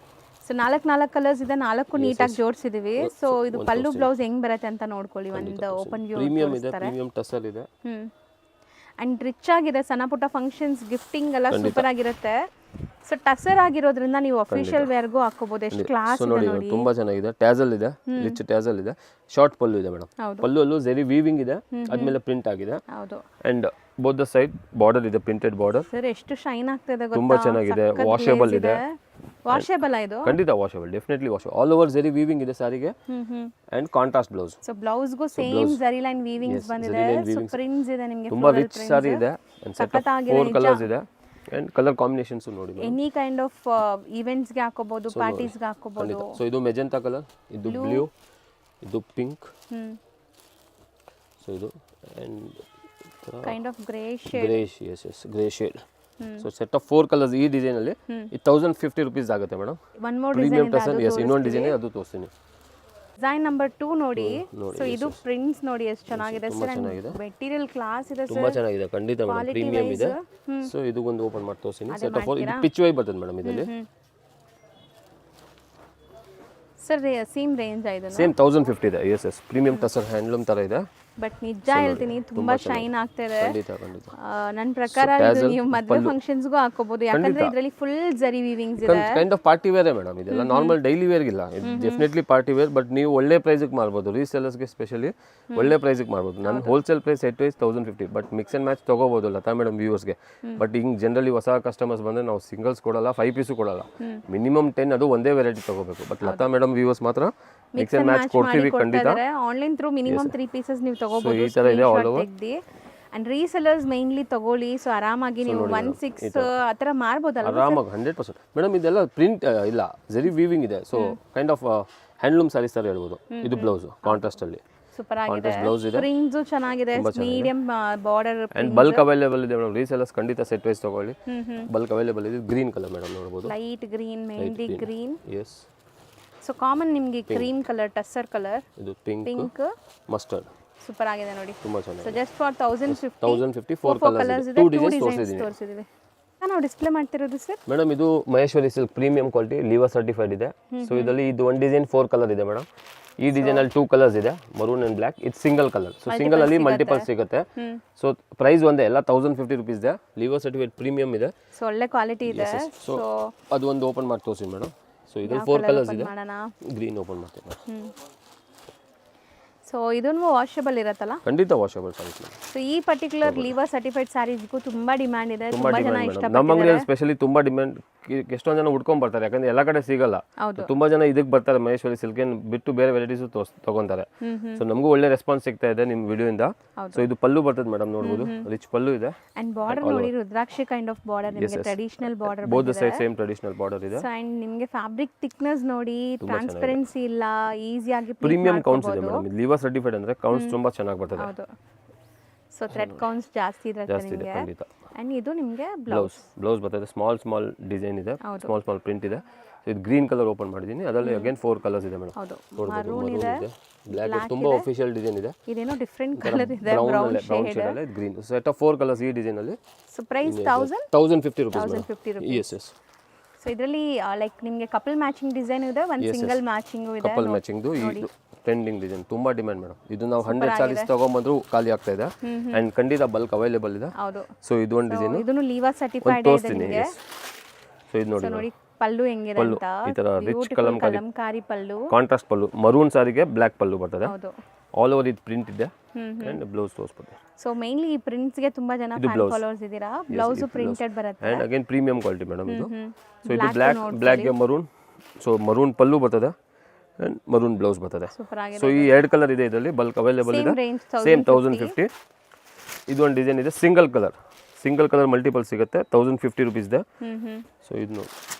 S1: ಸೊ 4 ಕಲರ್ಸ್ ಇದೆ, 4 ನೀಟಾಗಿ ಜೋಡಿಸಿದೀವಿ. ಸೊ ಇದು ಪಲ್ಲು ಬ್ಲೌಸ್ ಹೆಂಗ್ ಬರುತ್ತೆ ಅಂತ ನೋಡ್ಕೊಳ್ಳಿ. ಒಂದು ಓಪನ್ ವ್ಯೂ.
S2: ಪ್ರೀಮಿಯಂ ಇದೆ, ಪ್ರೀಮಿಯಂ ಟಸರ್ ಇದೆ
S1: ಅಂಡ್ ರಿಚ್ ಆಗಿದೆ. ಸಣ್ಣ ಪುಟ್ಟ ಫಂಕ್ಷನ್ಸ್ ಗಿಫ್ಟಿಂಗ್ ಎಲ್ಲ ಸೂಪರ್ ಆಗಿರುತ್ತೆ. ಸೊ ಟಸರ್ ಆಗಿರೋದ್ರಿಂದ ನೀವು ಅಫಿಷಿಯಲ್ ವೇರ್ಗೂ ಹಾಕೋಬಹುದು. ಎಷ್ಟು ಕ್ಲಾಸ್ ಇದೆ ನೋಡಿ,
S2: ತುಂಬಾ ಚೆನ್ನಾಗಿದೆ. ಟ್ಯಾಸಲ್ ಇದೆ, ರಿಚ್ ಟ್ಯಾಸಲ್ ಇದೆ. ಶಾರ್ಟ್ ಪಲ್ಲು ಇದೆ ಮೇಡಮ್. ಪಲ್ಲು ಅಲ್ಲೂ ಜರಿ ವೀವಿಂಗ್ ಇದೆ, ಅದ್ಮೇಲೆ ಪ್ರಿಂಟ್ ಆಗಿದೆ.
S1: ಹೌದು.
S2: And both the side border ಇದೆ, ಪ್ರಿಂಟೆಡ್ ಬಾರ್ಡರ್.
S1: ಸರ್ ಎಷ್ಟು ಶೈನ್ ಆಗ್ತಿದೆ ಗೊತ್ತಾ?
S2: ತುಂಬಾ ಚೆನ್ನಾಗಿದೆ. ವಾಷೇಬಲ್ ಇದೆ.
S1: ವಾಷೇಬಲ್ ಇದು
S2: ಖಂಡಿತ washable, definitely washable. All over ಜರಿ ವೀವಿಂಗ್ ಇದೆ ಸಾರಿಗೆ and contrast blouse.
S1: So blouse ಗೂ ಸೇಮ್ ಜರಿ ಲೈನ್ ವೀವಿಂಗ್ಸ್ ಬಂದಿದೆ. ಸೊ ಪ್ರಿಂಟ್ಸ್ ಇದೆ ನಿಮಗೆ,
S2: ತುಂಬಾ ರಿಚ್ ಸಾರಿ ಇದೆ. ಅಂಡ್ ಸೆಟ್ ಆಫ್ 4 ಕಲರ್ಸ್ ಇದೆ ಅಂಡ್ ಕಲರ್ ಕಾಂಬಿನೇಷನ್ಸ್ ನೋಡಿ.
S1: ಎನಿ ಕೈಂಡ್ ಆಫ್ ಈವೆಂಟ್ಸ್ ಗೆ ಹಾಕೋಬಹುದು, ಪಾರ್ಟೀಸ್ ಗೆ ಹಾಕೋಬಹುದು.
S2: ಸೊ ಇದು ಮೆಜೆಂಟಾ ಕಲರ್, ಇದು ಬ್ಲೂ, ಇದು ಪಿಂಕ್. ಸೊ ಇದು and
S1: kind of grey shade.
S2: Grey shade. So set of 4 colours. ಈ ಡಿಸೈನ್ ಅಲ್ಲಿ 1050 rupees ಆಗುತ್ತೆ madam.
S1: One more
S2: premium tussar. Yes, ಇನ್ನೊಂದು ಡಿಸೈನ್ ಅದು ತೋರಿಸ್ತೀನಿ.
S1: ಡಿಸೈನ್ ನಂಬರ್ 2 ನೋಡಿ. ಸೊ ಇದು ಪ್ರಿಂಟ್ಸ್ ನೋಡಿ ಎಷ್ಟು ಚೆನ್ನಾಗಿದೆ ಸರ್. ಮೆಟೀರಿಯಲ್ ಕ್ಲಾಸ್ ಇದೆ ಸರ್,
S2: ತುಂಬಾ ಚೆನ್ನಾಗಿದೆ. ಖಂಡಿತ ಮೇಡಮ್, ಪ್ರೀಮಿಯಂ ಇದೆ. ಸೊ ಇದು ಒಂದು ಓಪನ್ ಮಾಡಿ ತೋರಿಸ್ತೀನಿ. ಸೆಟ್ ಆಫ್ 4 ಇದು ಪಿಚ್ ವೈ ಬರ್ತದೆ ಮೇಡಮ್. ಇದರಲ್ಲಿ
S1: ಸರ್ ಸೇಮ್ ರೇಂಜ್ ಇದೆ,
S2: ಸೇಮ್ 1050 ಇದೆ. ಎಸ್ ಪ್ರೀಮಿಯಂ ಟಸರ್ ಹ್ಯಾಂಡ್ಲೂಮ್ ತರ ಇದೆ.
S1: ಬಟ್ ನಿಜ ಹೇಳ್ತೀನಿ ತುಂಬಾ ಶೈನ್ ಆಗ್ತಿದೆ.
S2: ಖಂಡಿತ ಖಂಡಿತ
S1: ನನ್ನ ಪ್ರಕಾರ ಇದು ನೀವು ಮದುವೆ ಫಂಕ್ಷನ್ಸ್ಗೂ ಹಾಕೋಬಹುದು, ಯಾಕಂದ್ರೆ ಇದರಲ್ಲಿ ಫುಲ್ ಜರಿ ವೀವಿಂಗ್ಸ್ ಇದೆ.
S2: Kind of party wear madam, ಇದೆಲ್ಲ ನಾರ್ಮಲ್ ಡೈಲಿ ವೇರ್ ಇಲ್ಲ, ಡೆಫಿನೆಟ್ಲಿ ಪಾರ್ಟಿ ವೇರ್. ಬಟ್ ನೀವು ಒಳ್ಳೆ ಪ್ರೈಸ್ಗೆ ಮಾರ್ಬೋದು, ರೀಸೆಲ್ಲರ್ಸ್ಗೆ ಸ್ಪೆಷಲಿ ಒಳ್ಳೆ ಪ್ರೈಸ್ಗೆ ಮಾರ್ಬೋದು. ನಾನು wholesale price set wise 1050, but mix and match ತಗೋಬಹುದು ಲತಾ ಮೇಡಮ್ ವ್ಯೂವರ್ಸ್ಗೆ. ಬಟ್ ಹಿಂಗೆ ಜನರಲಿ ಹೊಸ ಕಸ್ಟಮರ್ಸ್ ಬಂದರೆ ನಾವು ಸಿಂಗಲ್ಸ್ ಕೊಡಲ್ಲ, 5 ಪೀಸು ಕೊಡಲ್ಲ, ಮಿನಿಮಮ್ 10, ಅದು ಒಂದೇ ವೆರೈಟಿ ತಗೋಬೇಕು. ಬಟ್ ಲತಾ ಮೇಡಮ್ ವ್ಯೂವರ್ಸ್ ಮಾತ್ರ ಮಿಕ್ಸ್ ಅಂಡ್ ಮ್ಯಾಚ್ ಕೊಡ್ತೀವಿ ಖಂಡಿತ.
S1: ಆನ್ಲೈನ್ ಥ್ರೂ ಮಿನಿಮಮ್ 3 ಪೀಸಸ್ ನೀವು ತಗೋಬಹುದು.
S2: ಈ ತರ ಇದೆ all over.
S1: And resellers mainly ತಗೊಳ್ಳಿ. ಸೊ ಆರಾಮಾಗಿ ನೀವು 16 ಆ ಥರ ಮಾರ್ಬೋದಲ್ಲ
S2: ಆರಾಮಾಗಿ 100%. ಮೇಡಮ್ ಇದೆಲ್ಲ ಪ್ರಿಂಟ್ ಇಲ್ಲ, ಜರಿ ವೀವಿಂಗ್ ಇದೆ. So kind of handloom saris ತರ ಹೇಳ್ಬೋದು. ಇದು ಬ್ಲೌಸ್ ಕಾಂಟ್ರಾಸ್ಟ್ ಅಲ್ಲಿ
S1: ಸೂಪರ್ ಆಗಿದೆ,
S2: ಬ್ಲೌಸ್ ಇದೆ,
S1: ಪ್ರಿಂಟ್ಸ್ ಚೆನ್ನಾಗಿದೆ, medium border
S2: and bulk available ಇದೆ ಮೇಡಮ್. ರೀಸೆಲ್ಲರ್ಸ್ ಖಂಡಿತ ಸೆಟ್ ವೈಸ್ ತಗೊಳ್ಳಿ, ಬಲ್ಕ್ ಅವೈಲೇಬಲ್ ಇದೆ. ಗ್ರೀನ್ ಕಲರ್ ಮೇಡಮ್ ನೋಡಬಹುದು,
S1: light green, mehndi green.
S2: Yes.
S1: So common ನಿಮಗೆ ಕ್ರೀಮ್ ಕಲರ್, ಟಸ್ಸರ್ ಕಲರ್,
S2: ಇದು ಪಿಂಕ್, ಮಸ್ಟರ್ಡ್.
S1: ಸೂಪರ್ ಆಗಿದೆ ನೋಡಿ,
S2: ತುಂಬಾ ಚೆನ್ನಾಗಿದೆ.
S1: ಸೊ ಜಸ್ಟ್ ಫಾರ್ 1050
S2: 4 ಕಲರ್ಸ್ ಇದೆ, 2 ಡಿಸೈನ್ಸ್ ತೋರಿಸಿದ್ದೀನಿ.
S1: ನಾವು ಡಿಸ್ಪ್ಲೇ ಮಾಡ್ತಿರೋದು ಸರ್
S2: ಮೇಡಮ್ ಇದು Maheshwari silk premium quality, liver certified ಇದೆ. ಸೊ ಇದರಲ್ಲಿ ಇದು ಒಂದು ಡಿಸೈನ್ 4 ಕಲರ್ ಇದೆ ಮೇಡಮ್. ಈ ಡಿಸೈನ್ ಅಲ್ಲಿ 2 ಕಲರ್ಸ್ ಇದೆ, ಮರೂನ್ ಅಂಡ್ ಬ್ಲಾಕ್. ಇದು ಸಿಂಗಲ್ ಕಲರ್. ಸೊ ಸಿಂಗಲ್ ಅಲ್ಲಿ ಮಲ್ಟಿಪಲ್ ಸಿಗುತ್ತೆ. ಸೊ ಪ್ರೈಸ್ ಒಂದೇ, ಎಲ್ಲ 1050 rupees ಇದೆ. ಲಿವರ್ ಸರ್ಟಿಫೈಡ್ ಪ್ರೀಮಿಯಂ ಇದೆ,
S1: ಸೊ ಒಳ್ಳೆ ಕ್ವಾಲಿಟಿ ಇದೆ.
S2: ಸೊ ಅದು ಒಂದು ಓಪನ್ ಮಾಡಿ ತೋರಿಸಿ ಮೇಡಮ್. ಸೊ ಇದರಲ್ಲಿ 4 ಕಲರ್ಸ್ ಇದೆ. ಗ್ರೀನ್ ಓಪನ್ ಮಾಡ್ತೀನಿ.
S1: ಸೊ ಇದನ್ನು ವಾಷಬಲ್ ಇರುತ್ತಲ್ಲ?
S2: ಖಂಡಿತ ವಾಷಬಲ್ ಸಾರೀಸ್.
S1: ಸೊ ಈ ಪರ್ಟಿಕ್ಯುಲರ್ ಲಿವರ್ ಸರ್ಟಿಫೈಡ್ ಸ್ಯಾರೀಸ್ಗೂ ತುಂಬಾ ಡಿಮ್ಯಾಂಡ್ ಇದೆ, ತುಂಬಾ ಜನ ಇಷ್ಟಪಡ್ತಾರೆ.
S2: ನಮ್ಮ ಅಂಗಡಿಯಲ್ಲಿ ಸ್ಪೆಷಲಿ ತುಂಬಾ ಡಿಮ್ಯಾಂಡ್. ಎಷ್ಟೊಂದು ಜನ ಹುಡ್ಕೊಂಡ್ ಬರ್ತಾರೆ, ಯಾಕಂದ್ರೆ ಎಲ್ಲ ಕಡೆ ಸಿಗಲ್ಲ. ತುಂಬಾ ಜನ ಇದಕ್ಕೆ ಬರ್ತಾರೆ, ಮಹೇಶ್ವರಿ ಸಿಲ್ಕ್ ಬಿಟ್ಟು ಬೇರೆ ವೆರೈಟೀಸ್ ತಗೊಂತಾರೆ. ಸೊ ನಮಗೂ ಒಳ್ಳೆ ರೆಸ್ಪಾನ್ಸ್ ಸಿಗ್ತಾ ಇದೆ ನಿಮ್ ವಿಡಿಯೋ ಇಂದ. ಸೊ ಇದು ಪಲ್ಲು ಬರ್ತದೆ ಮೇಡಮ್, ನೋಡಬಹುದು ರಿಚ್ ಪಲ್ಲು ಇದೆ.
S1: ಅಂಡ್ ಬಾರ್ಡರ್ ನೋಡಿ, ರುದ್ರಾಕ್ಷಿ ಕೈಂಡ್ ಆಫ್ ಬಾರ್ಡರ್, ನಿಮಗೆ traditional border
S2: both side same traditional border ಇದೆ.
S1: ಸೊ ಅಂಡ್ ನಿಮಗೆ ಫ್ಯಾಬ್ರಿಕ್ ಥಿಕ್ನೆಸ್ ನೋಡಿ, ಟ್ರಾನ್ಸ್ಪರೆನ್ಸಿ ಇಲ್ಲ, ಈಸಿಯಾಗಿ
S2: ಪ್ರೀಮಿಯಂ ಕೌಂಟ್ಸ್ ಇದೆ ಮೇಡಮ್. ಲಿವರ್ ಸರ್ಟಿಫೈಡ್ ಅಂದ್ರೆ ಕೌಂಟ್ಸ್ ತುಂಬಾ ಚೆನ್ನಾಗಿ ಬರ್ತದೆ.
S1: ಹೌದು. ಸೊ ಥ್ರೆಡ್ ಕೌಂಟ್ಸ್ ಜಾಸ್ತಿ ಇರುತ್ತೆ ನಿಮಗೆ.
S2: ಖಂಡಿತ.
S1: ಅಂಡ್ ಇದು ನಿಮಗೆ
S2: ಬ್ಲೌಸ್ ಬರ್ತದೆ, ಸ್ಮಾಲ್ ಡಿಸೈನ್ ಇದೆ, ಸ್ಮಾಲ್ ಪ್ರಿಂಟ್ ಇದೆ. ಇದು ಗ್ರೀನ್ ಕಲರ್ ಓಪನ್ ಮಾಡಿದ್ದೀನಿ, ಅದರಲ್ಲಿ ಅಗೇನ್ 4 ಕಲರ್ಸ್ ಇದೆ ಮೇಡಮ್. ಮರೂನ್ ಇದೆ, ಬ್ಲಾಕ್, ತುಂಬಾ ಆಫಿಷಿಯಲ್ ಡಿಸೈನ್ ಇದೆ.
S1: ಇದೇನೋ ಡಿಫರೆಂಟ್ ಕಲರ್ ಇದೆ, ಬ್ರೌನ್ ಶೇಡ್
S2: ಇದೆ, ಗ್ರೀನ್. ಸೆಟ್ ಆಫ್ 4 ಕಲರ್ಸ್ ಈ ಡಿಸೈನ್ ಅಲ್ಲಿ.
S1: So price 1050 rupees.
S2: Yes.
S1: So ಇದರಲ್ಲಿ ಲೈಕ್ ನಿಮಗೆ ಕಪಲ್ ಮ್ಯಾಚಿಂಗ್ ಡಿಸೈನ್ ಇದೆ, ಒಂದು ಸಿಂಗಲ್ ಮ್ಯಾಚಿಂಗ್ ಇದೆ.
S2: ಕಪಲ್ ಮ್ಯಾಚಿಂಗ್ ಇದು ಟ್ರೆಂಡಿಂಗ್ ಡಿಸೈನ್, ತುಂಬಾ ಡಿಮ್ಯಾಂಡ್ ಮೇಡಮ್. ಇದು ನಾವು 100 ಸಾರೀಸ್ ತಗೊಂಡ್ಬಂದ್ರು ಖಾಲಿ ಆಗ್ತಾ ಇದೆ. ಅಂಡ್ ಖಂಡಿತ ಬಲ್ಕ್ ಅವೈಲೇಬಲ್ ಇದೆ. ಸೊ ಇದು ಒಂದು ಡಿಸೈನ್,
S1: ಇದನ್ನು ಲಿವರ್ ಸರ್ಟಿಫೈಡ್ ಇದೆ ನಿಮಗೆ.
S2: ಸೊ ಇದು ನೋಡಿ
S1: ಪಲ್ಲು ಹೆಂಗಿದೆ ಅಂತ,
S2: ಈ ತರ ರಿಚ್
S1: ಕಲಂಕಾರಿ ಪಲ್ಲು,
S2: ಕಾಂಟ್ರಾಸ್ಟ್ ಪಲ್ಲು, ಮರೂನ್ ಸಾರಿಗೆ ಬ್ಲಾಕ್ ಪಲ್ಲು ಬರ್ತದೆ. ಆಲ್ ಓವರ್ ಇದು ಪ್ರಿಂಟ್ ಇದೆ ಅಂಡ್ ಬ್ಲೌಸ್ ತೋರಿಸ್ಬೋದು.
S1: ಸೊ ಮೇನ್ಲಿ ಈ ಪ್ರಿಂಟ್ಸ್ ಗೆ ತುಂಬಾ ಜನ ಫಾಲೋವರ್ಸ್ ಇದ್ದೀರಾ. ಬ್ಲೌಸ್ ಪ್ರಿಂಟೆಡ್ ಬರುತ್ತೆ
S2: and again premium quality madam ಇದು. ಸೊ ಇದು ಬ್ಲಾಕ್ ಗೆ ಮರೂನ್. ಸೊ ಮರೂನ್ ಪಲ್ಲು ಬರ್ತದೆ ಅಂಡ್ ಮರೂನ್ ಬ್ಲೌಸ್ ಬರ್ತದೆ. ಸೊ ಈ 2 ಕಲರ್ ಇದೆ, ಇದರಲ್ಲಿ ಬಲ್ಕ್ ಅವೈಲೇಬಲ್ ಇದೆ. ಸೇಮ್ 1050. ಇದು ಒಂದು ಡಿಸೈನ್ ಇದೆ, ಸಿಂಗಲ್ ಕಲರ್ ಮಲ್ಟಿಪಲ್ ಸಿಗುತ್ತೆ, 1050 rupees ಇದೆ. ಸೊ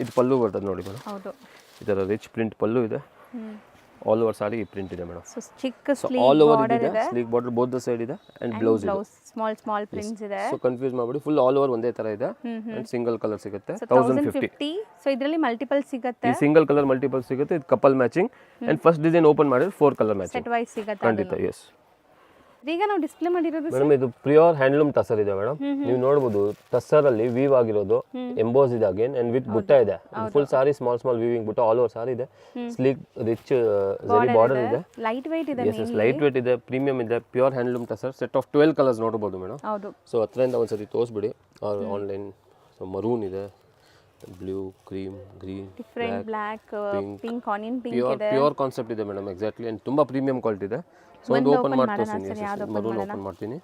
S2: ಇದು ಪಲ್ಲು ಬರ್ತದೆ ನೋಡಿ ಮೇಡಮ್. ಈ ಥರ ರಿಚ್ ಪ್ರಿಂಟ್ ಪಲ್ಲು ಇದೆ. ಆಲ್ ಓವರ್ ಸಾರಿ ಪ್ರಿಂಟ್ ಇದೆ ಮೇಡಮ್.
S1: ಸೊ ಚಿಕ್ಕ ಸ್ಲೀವ್ ಬಾರ್ಡರ್ ಇದೆ,
S2: sleeve border both the side ಇದೆ ಅಂಡ್ ಬ್ಲೌಸ್ ಇದೆ.
S1: ಸ್ಮಾಲ್ ಪ್ರಿಂಟ್ಸ್ ಇದೆ.
S2: ಸೊ ಕನ್ಫ್ಯೂಸ್ ಮಾಡಬೇಡಿ, ಫುಲ್ ಆಲ್ ಓವರ್ ಒಂದೇ ತರ ಇದೆ ಅಂಡ್ ಸಿಂಗಲ್ ಕಲರ್ ಸಿಗುತ್ತೆ, 1050.
S1: ಸೊ ಇದರಲ್ಲಿ ಮಲ್ಟಿಪಲ್ ಸಿಗುತ್ತೆ,
S2: ಈ ಸಿಂಗಲ್ ಕಲರ್ ಮಲ್ಟಿಪಲ್ ಸಿಗುತ್ತೆ. ಇದು couple matching and first design open ಮಾಡಿದ್ರೆ 4 ಕಲರ್ ಮ್ಯಾಚಿಂಗ್
S1: ಸೆಟ್ ವೈಸ್ ಸಿಗುತ್ತೆ
S2: ಖಂಡಿತ. ಎಸ್.
S1: ಈಗ ನಾವು ಡಿಸ್ಪ್ಲೇ ಮಾಡಿರೋದು
S2: ಮೇಡಮ್ ಇದು ಪ್ಯೂರ್ ಹ್ಯಾಂಡ್ಲೂಮ್ ಟಸರ್ ಇದೆ ಮೇಡಮ್. ನೀವು ನೋಡಬಹುದು ಟಸರ್ ಅಲ್ಲಿ ವೀವ್ ಆಗಿರೋದು, ಎಂಬೋಸ್ ಇದೆ ಅಗೇನ್ ಅಂಡ್ ವಿತ್ ಬುಟ್ಟ ಇದೆ. Full sari small weaving butta, all over sari ಇದೆ. ಸ್ಲೀಕ್ ರಿಚ್ ಜರಿ ಬಾರ್ಡರ್ ಇದೆ,
S1: ಲೈಟ್ weight ಇದೆ.
S2: ಎಸ್ ಲೈಟ್ weight ಇದೆ, ಪ್ರೀಮಿಯಂ ಇದೆ, pure handloom tussar. Set of 12 colours ನೋಡಬಹುದು ಮೇಡಮ್.
S1: ಹೌದು.
S2: ಸೊ ಹತ್ರದಿಂದ ಒಂದ್ಸತಿ ತೋರಿಸ್ಬಿಡಿ ಆನ್ಲೈನ್. ಸೊ ಮರೂನ್ ಇದೆ, blue, cream, green,
S1: black, pink, onion pink ಇದೆ.
S2: ಪ್ಯೂರ್ ಕಾನ್ಸೆಪ್ಟ್ ಇದೆ ಮೇಡಮ್, ಎಕ್ಸಾಕ್ಟ್ಲಿ. ಅಂಡ್ ತುಂಬಾ ಪ್ರೀಮಿಯಂ ಕ್ವಾಲಿಟಿ ಇದೆ. ಸೊ ಒಂದು ಓಪನ್ ಮಾಡ್ತೀನಿ, ಮರೂನ್ ಓಪನ್ ಮಾಡ್ತೀನಿ.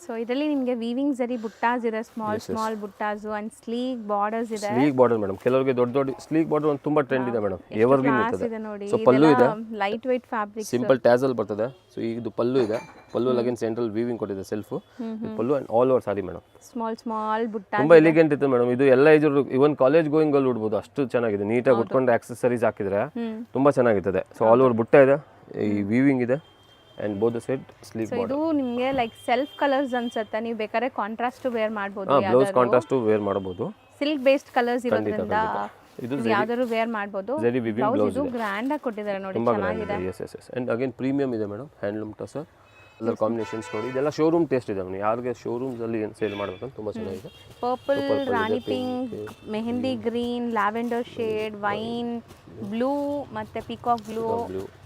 S1: ಸೊ ಇದರಲ್ಲಿ ನಿಮಗೆ ವೀವಿಂಗ್ ಜರಿ ಬುಟ್ಟಾಸ್ ಇದೆ, small buttas and sleek borders ಇದೆ.
S2: ಸ್ಲೀಕ್ ಬಾರ್ಡರ್ ಮೇಡಮ್, ಕೆಲವರಿಗೆ ದೊಡ್ಡ ಸ್ಲೀಕ್ ಬಾರ್ಡರ್ ಒಂದು ತುಂಬಾ ಟ್ರೆಂಡ್ ಇದೆ ಮೇಡಮ್, ಎವರ್ಗ್ರೀನ್ ಇರ್ತದೆ. ಸೊ ಪಲ್ಲು ಇದೆ,
S1: light weight fabric,
S2: simple tassel ಬರ್ತದೆ. ಸೊ ಇದು ಪಲ್ಲು ಇದೆ, ಪಲ್ಲು ಅಗೇನ್ ಸೆಂಟ್ರಲ್ ವೀವಿಂಗ್ ಕೊಟ್ಟಿದೆ self pallu and all over sari madam.
S1: Small buttas
S2: ತುಂಬಾ ಎಲಿಗೆಂಟ್ ಇತ್ತು ಮೇಡಮ್. ಇದು ಎಲ್ಲ ಏಜ್ ಇವನ್ ಕಾಲೇಜ್ ಗೋಯಿಂಗ್ ಅಲ್ಲಿ ಉಡ್ಬೋದು, ಅಷ್ಟು ಚೆನ್ನಾಗಿದೆ. ನೀಟಾಗಿ ಉಟ್ಕೊಂಡು ಆಕ್ಸೆಸರೀಸ್ ಹಾಕಿದ್ರೆ ತುಂಬಾ ಚೆನ್ನಾಗಿರ್ತದೆ. ಸೊ ಆಲ್ ಓವರ್ ಬುಟ್ಟ ಇದೆ, ಈ ವೀವಿಂಗ್ ಇದೆ and both the side sleek border.
S1: ಇದು ನಿಮಗೆ ಲೈಕ್ ಸೆಲ್ಫ್ ಕಲರ್ಸ್ ಅನ್ಸುತ್ತೆ, ನೀವು ಬೇಕಾದ್ರೆ ಕಾಂಟ್ರಾಸ್ಟ್ ವೇರ್ ಮಾಡಬಹುದು.
S2: ಬ್ಲೌಸ್ ಕಾಂಟ್ರಾಸ್ಟ್ ವೇರ್ ಮಾಡಬಹುದು.
S1: ಸಿಲ್ಕ್ ಬೇಸ್ಡ್ ಕಲರ್ಸ್ ಇರೋದ್ರಿಂದ ಇದು ಯಾವ್ದಾದ್ರು ವೇರ್ ಮಾಡಬಹುದು. ಬ್ಲೌಸ್ ಇದು ಗ್ರ್ಯಾಂಡ್ ಆಗಿ ಕೊಟ್ಟಿದ್ದಾರೆ ನೋಡಿ, ಚೆನ್ನಾಗಿದೆ.
S2: ಎಸ್ ಅಂಡ್ ಅಗೇನ್ ಪ್ರೀಮಿಯಂ ಇದೆ madam, handloom tussar. Colour combinations ನೋಡಿ, ಇದೆಲ್ಲ ಶೋರೂಮ್ ಟೇಸ್ಟ್ ಇದೆ ಮೇಡಮ್. ಯಾರಿಗೆ ಶೋರೂಮ್ಸ್ ಅಲ್ಲಿ ಏನು ಸೇಲ್ ಮಾಡಬೇಕು ಅಂತ ತುಂಬಾ ಚೆನ್ನಾಗಿದೆ.
S1: Purple, rani pink, mehndi green, lavender shade, wine blue ಮತ್ತೆ ಪಿಕಾಕ್ ಬ್ಲೂ,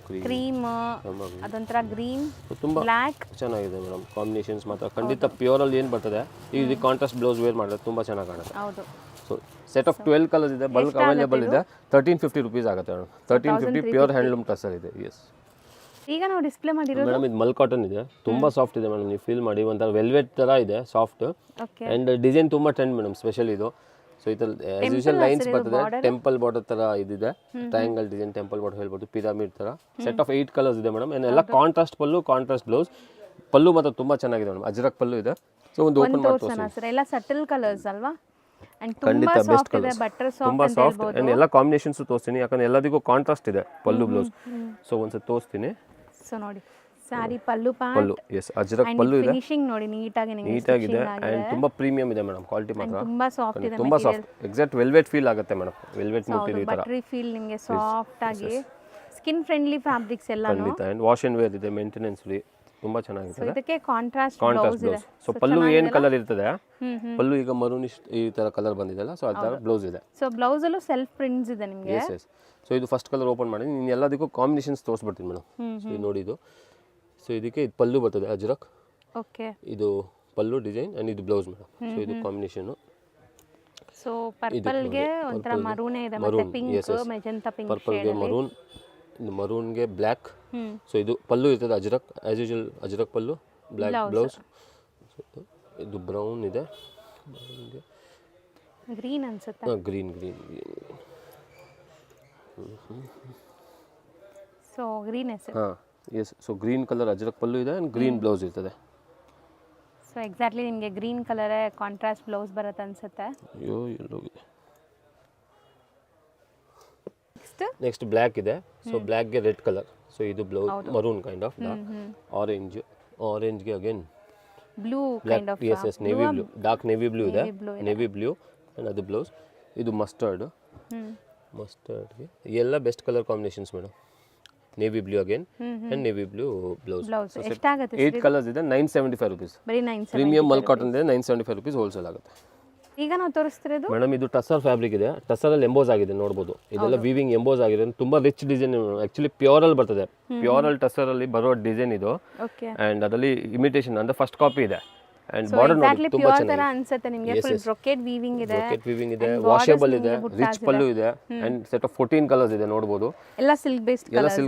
S1: ಕ್ರೀಮ್ ಅದೊಂಥರ ಗ್ರೀನ್
S2: ತುಂಬ
S1: ಬ್ಲ್ಯಾಕ್
S2: ಚೆನ್ನಾಗಿದೆ ಮೇಡಮ್. ಕಾಂಬಿನೇಷನ್ಸ್ ಮಾತ್ರ ಖಂಡಿತ ಪ್ಯೂರಲ್ಲಿ ಏನು ಬರ್ತದೆ ಇದು ಕಾಂಟ್ರಾಸ್ಟ್ ಬ್ಲೌಸ್ ವೇರ್ ಮಾಡಿದ್ರೆ ತುಂಬ ಚೆನ್ನಾಗಿ ಕಾಣುತ್ತೆ.
S1: ಹೌದು.
S2: ಸೊ ಸೆಟ್ ಆಫ್ 12 ಕಲರ್ಸ್ ಇದೆ, ಬಲ್ಕ್ ಅವೈಲೇಬಲ್ ಇದೆ. 1350 ರುಪೀಸ್ ಆಗುತ್ತೆ ಮೇಡಮ್. 1350 ಪ್ಯೂರ್ ಹ್ಯಾಂಡ್ಲೂಮ್ ಟಸರ್ ಇದೆ. ಎಸ್.
S1: ಈಗ ನಾವು ಡಿಸ್ಪ್ಲೇ ಮಾಡಿರೋದು
S2: ಮೇಡಮ್ ಇದು ಮಲ್ ಕಾಟನ್ ಇದೆ, ತುಂಬ ಸಾಫ್ಟ್ ಇದೆ ಮೇಡಮ್. ನೀವು ಫೀಲ್ ಮಾಡಿ ಒಂಥರ ವೆಲ್ವೆಟ್ ಥರ ಇದೆ, ಸಾಫ್ಟ್.
S1: ಓಕೆ.
S2: ಆ್ಯಂಡ್ ಡಿಸೈನ್ ತುಂಬ ಟ್ರೆಂಡ್ ಮೇಡಮ್, ಸ್ಪೆಷಲ್ ಇದು. ಸೊ ಇದು ಆಸ್ ಯೂಶುವಲ್ ಲೈನ್ಸ್ ಬರ್ತದೆ, ಟೆಂಪಲ್ ಬಾರ್ಡರ್ ಥರ ಇದಿದೆ, ಟ್ರಯಾಂಗಲ್ ಡಿಸೈನ್, ಟೆಂಪಲ್ ಬಾರ್ಡರ್ ಹೇಳ್ಬೋದು, ಪಿರಾಮಿಡ್ ಥರ. ಸೆಟ್ ಆಫ್ 8 ಕಲರ್ಸ್ ಇದೆ ಮೇಡಮ್. ಎಲ್ಲ ಕಾಂಟ್ರಾಸ್ಟ್ ಪಲ್ಲು, ಕಾಂಟ್ರಾಸ್ಟ್ ಬ್ಲೌಸ್. ಪಲ್ಲು ಮಾತ್ರ ತುಂಬ ಚೆನ್ನಾಗಿದೆ ಮೇಡಮ್, ಅಜ್ರಕ್ ಪಲ್ಲು ಇದೆ. ಸೊ ಒಂದು ಓಪನ್ ಮಾಡಿ ತೋರಿಸ್ತೀನಿ
S1: ಸರ್. ಎಲ್ಲ ಸಟಲ್ ಕಲರ್ಸ್ ಅಲ್ವಾ? ಅಂಡ್
S2: ಖಂಡಿತ
S1: ತುಂಬಾ
S2: ಬೆಸ್ಟ್
S1: ಸಾಫ್ಟ್ ಇದೆ,
S2: ಕಲರ್ಸ್,
S1: ಬಟರ್
S2: ತುಂಬ
S1: ಸಾಫ್ಟ್
S2: ಸಾಫ್ಟ್. ಆ್ಯಂಡ್ ಎಲ್ಲ ಕಾಂಬಿನೇಷನ್ಸ್ ತೋರಿಸ್ತೀನಿ, ಯಾಕಂದ್ರೆ ಎಲ್ಲದಕ್ಕೂ ಕಾಂಟ್ರಾಸ್ಟ್ ಇದೆ ಪಲ್ಲು ಬ್ಲೌಸ್. ಸೊ ಒಂದ್ಸತಿ ತೋರಿಸ್ತೀನಿ.
S1: ಸೊ ನೋಡಿ ಸ್ಯಾರಿ ಪಲ್ಲು
S2: ಪಲ್ಲು, ಎಸ್, ಅಜ್ರಕ್ ಪಲ್ಲು ಇದೆ.
S1: ಫಿನಿಶಿಂಗ್ ನೋಡಿ
S2: ನೀಟಾಗಿದೆ ಆ್ಯಂಡ್ ತುಂಬ ಪ್ರೀಮಿಯಂ ಇದೆ ಮೇಡಮ್. ಕ್ವಾಲಿಟಿ ಮಾತ್ರ
S1: ತುಂಬಾ ಸಾಫ್ಟ್ ಇದೆ,
S2: ತುಂಬ ಸಾಫ್ಟ್. ಎಕ್ಸಾಕ್ಟ್ ವೆಲ್ವೆಟ್ ಫೀಲ್ ಆಗುತ್ತೆ ಮೇಡಮ್. ವೆಲ್ವೆಟ್ ಮುಟ್ಟಿದೆ ಈ ಥರ
S1: ಬಟರಿ ಫೀಲ್ ನಿಮಗೆ ಸಾಫ್ಟ್ ಆಗಿ. ಸ್ಕಿನ್ ಫ್ರೆಂಡ್ಲಿ ಫ್ಯಾಬ್ರಿಕ್ಸ್ ಎಲ್ಲ.
S2: ಖಂಡಿತ. ಆ್ಯಂಡ್ ವಾಶ್ ಆ್ಯಂಡ್ ವೇರ್ ಇದೆ, ಮೇಂಟೆನೆನ್ಸ್ ಫ್ರೀ, ತುಂಬ ಚೆನ್ನಾಗಿದೆ.
S1: ಇದಕ್ಕೆ ಕಾಂಟ್ರಾಸ್ಟ್
S2: ಕಾಂಟ್ರಾಸ್ಟ್ ಬ್ಲೌಸ್. ಸೊ ಪಲ್ಲು ಏನು ಕಲರ್ ಇರ್ತದೆ, ಪಲ್ಲು ಈಗ ಮರೂನ್ ಈ ಥರ ಕಲರ್ ಬಂದಿದೆಲ್ಲ, ಸೊ ಆ ಥರ ಬ್ಲೌಸ್ ಇದೆ.
S1: ಸೊ ಬ್ಲೌಸ್ ಅಲ್ಲೂ ಸೆಲ್ಫ್ ಪ್ರಿಂಟ್ಸ್ ಇದೆ ನಿಮಗೆ.
S2: Yes yes. ಸೊ ಇದು ಫಸ್ಟ್ ಕಲರ್ ಓಪನ್ ಮಾಡಿ ನೀನು ಎಲ್ಲದಕ್ಕೂ ಕಾಂಬಿನೇಷನ್ಸ್ ತೋರಿಸ್ಬಿಡ್ತೀನಿ ಮೇಡಮ್. ಸೊ ಇದು ನೋಡಿ ಇದು. ಸೊ ಇದಕ್ಕೆ ಇದು ಪಲ್ಲು ಬರ್ತದೆ ಅಜ್ರಕ್.
S1: ಓಕೆ.
S2: ಇದು ಪಲ್ಲು ಡಿಸೈನ್ ಆ್ಯಂಡ್ ಇದು ಬ್ಲೌಸ್ ಮೇಡಮ್. ಸೊ ಇದು ಕಾಂಬಿನೇಷನು.
S1: ಸೊ ಪರ್ಪಲ್ಗೆ ಒಂಥರ ಮರೂನೇ ಇದೆ, ಮತ್ತೆ ಪಿಂಕ್, ಮೆಜೆಂಟಾ ಪಿಂಕ್.
S2: ಪರ್ಪಲ್ಗೆ ಮರೂನ್, ಮರೂನ್ಗೆ ಬ್ಲ್ಯಾಕ್. ಸೊ ಇದು ಪಲ್ಲು ಇರ್ತದೆ Ajrakh, as usual Ajrakh pallu, black blouse. ಇದು ಬ್ರೌನ್ ಇದೆ,
S1: ಗ್ರೀನ್ ಅನ್ಸುತ್ತೆ.
S2: ಗ್ರೀನ್.
S1: ಸೊ ಗ್ರೀನ್ ಹೆಸರು.
S2: ಹಾಂ, yes. So green colour Ajrakh pallu ಇದೆ ಆ್ಯಂಡ್ ಗ್ರೀನ್ ಬ್ಲೌಸ್ ಇರ್ತದೆ.
S1: ಸೊ ಎಕ್ಸಾಕ್ಟ್ಲಿ ನಿಮಗೆ ಗ್ರೀನ್ ಕಲರೇ ಕಾಂಟ್ರಾಸ್ಟ್ ಬ್ಲೌಸ್ ಬರುತ್ತೆ ಅನ್ಸುತ್ತೆ.
S2: ಅಯ್ಯೋ ಎಲ್ಲೋಗಿದೆ. ನೆಕ್ಸ್ಟ್ ಬ್ಲ್ಯಾಕ್ ಇದೆ. ಸೊ ಬ್ಲ್ಯಾಕ್ಗೆ ರೆಡ್ ಕಲರ್. ಸೊ ಇದು ಬ್ಲೌಸ್ ಮರೂನ್ ಕೈಂಡ್ ಆಫ್ ಆರೆಂಜ್ಗೆ again
S1: blue kind of.
S2: Yes yes, navy blue, dark navy blue ಇದೆ, ನೇವಿ ಬ್ಲೂ ಆ್ಯಂಡ್ ಅದು ಬ್ಲೌಸ್. ಇದು ಮಸ್ಟರ್ಡ್ಗೆ ಎಲ್ಲ best colour combinations madam. Navy blue again and navy blue blouse.
S1: ಎಷ್ಟಾಗುತ್ತೆ?
S2: 8 colours ಇದೆ, 975 rupees.
S1: ಬರೀ 975.
S2: Premium ಮಲ್ cotton ಇದೆ, 975 ರುಪೀಸ್ ಹೋಲ್ಸೇಲ್ ಆಗುತ್ತೆ.
S1: ಈಗ ನಾವು ತೋರಿಸ್ತಿರೋದು
S2: ಮೇಡಮ್ ಇದು ಟಸರ್ ಫ್ಯಾಬ್ರಿಕ್ ಇದೆ, ಟಸರಲ್ಲಿ ಎಂಬೋಸ್ ಆಗಿದೆ ನೋಡ್ಬೋದು. ಇದೆಲ್ಲ ವೀವಿಂಗ್ ಎಂಬೋಸ್ ಆಗಿದೆ, ತುಂಬ ರಿಚ್ ಡಿಸೈನ್. ಆ್ಯಕ್ಚುಲಿ ಪ್ಯೂರಲ್ಲಿ ಬರ್ತದೆ, ಪ್ಯೂರಲ್ಲಿ ಟಸರಲ್ಲಿ ಬರೋ ಡಿಸೈನ್ ಇದು.
S1: ಓಕೆ.
S2: ಆ್ಯಂಡ್ ಅದರಲ್ಲಿ ಇಮಿಟೇಷನ್ ಅಂದ್ರೆ ಫಸ್ಟ್ ಕಾಪಿ ಇದೆ. ಆ್ಯಂಡ್ ಬಾರ್ಡರ್ ನೋಡಿ ತುಂಬ
S1: ತರ
S2: ಚೆನ್ನಾಗಿದೆ.
S1: ಅನ್ಸುತ್ತೆ ನಿಮಗೆ. ಫುಲ್ ಬ್ರೊಕೆಟ್ ವೀವಿಂಗ್ ಇದೆ,
S2: ವೀವಿಂಗ್ ಇದೆ, ವಾಷೇಬಲ್ ಇದೆ, ರಿಚ್ ಪಲ್ಲು ಇದೆ ಆ್ಯಂಡ್ ಸೆಟ್ ಆಫ್ 14 ಕಲರ್ಸ್ ಇದೆ ನೋಡ್ಬೋದು.
S1: ಎಲ್ಲ ಸಿಲ್ಕ್ ಬೇಸ್ಡ್
S2: ಕಲರ್ಸ್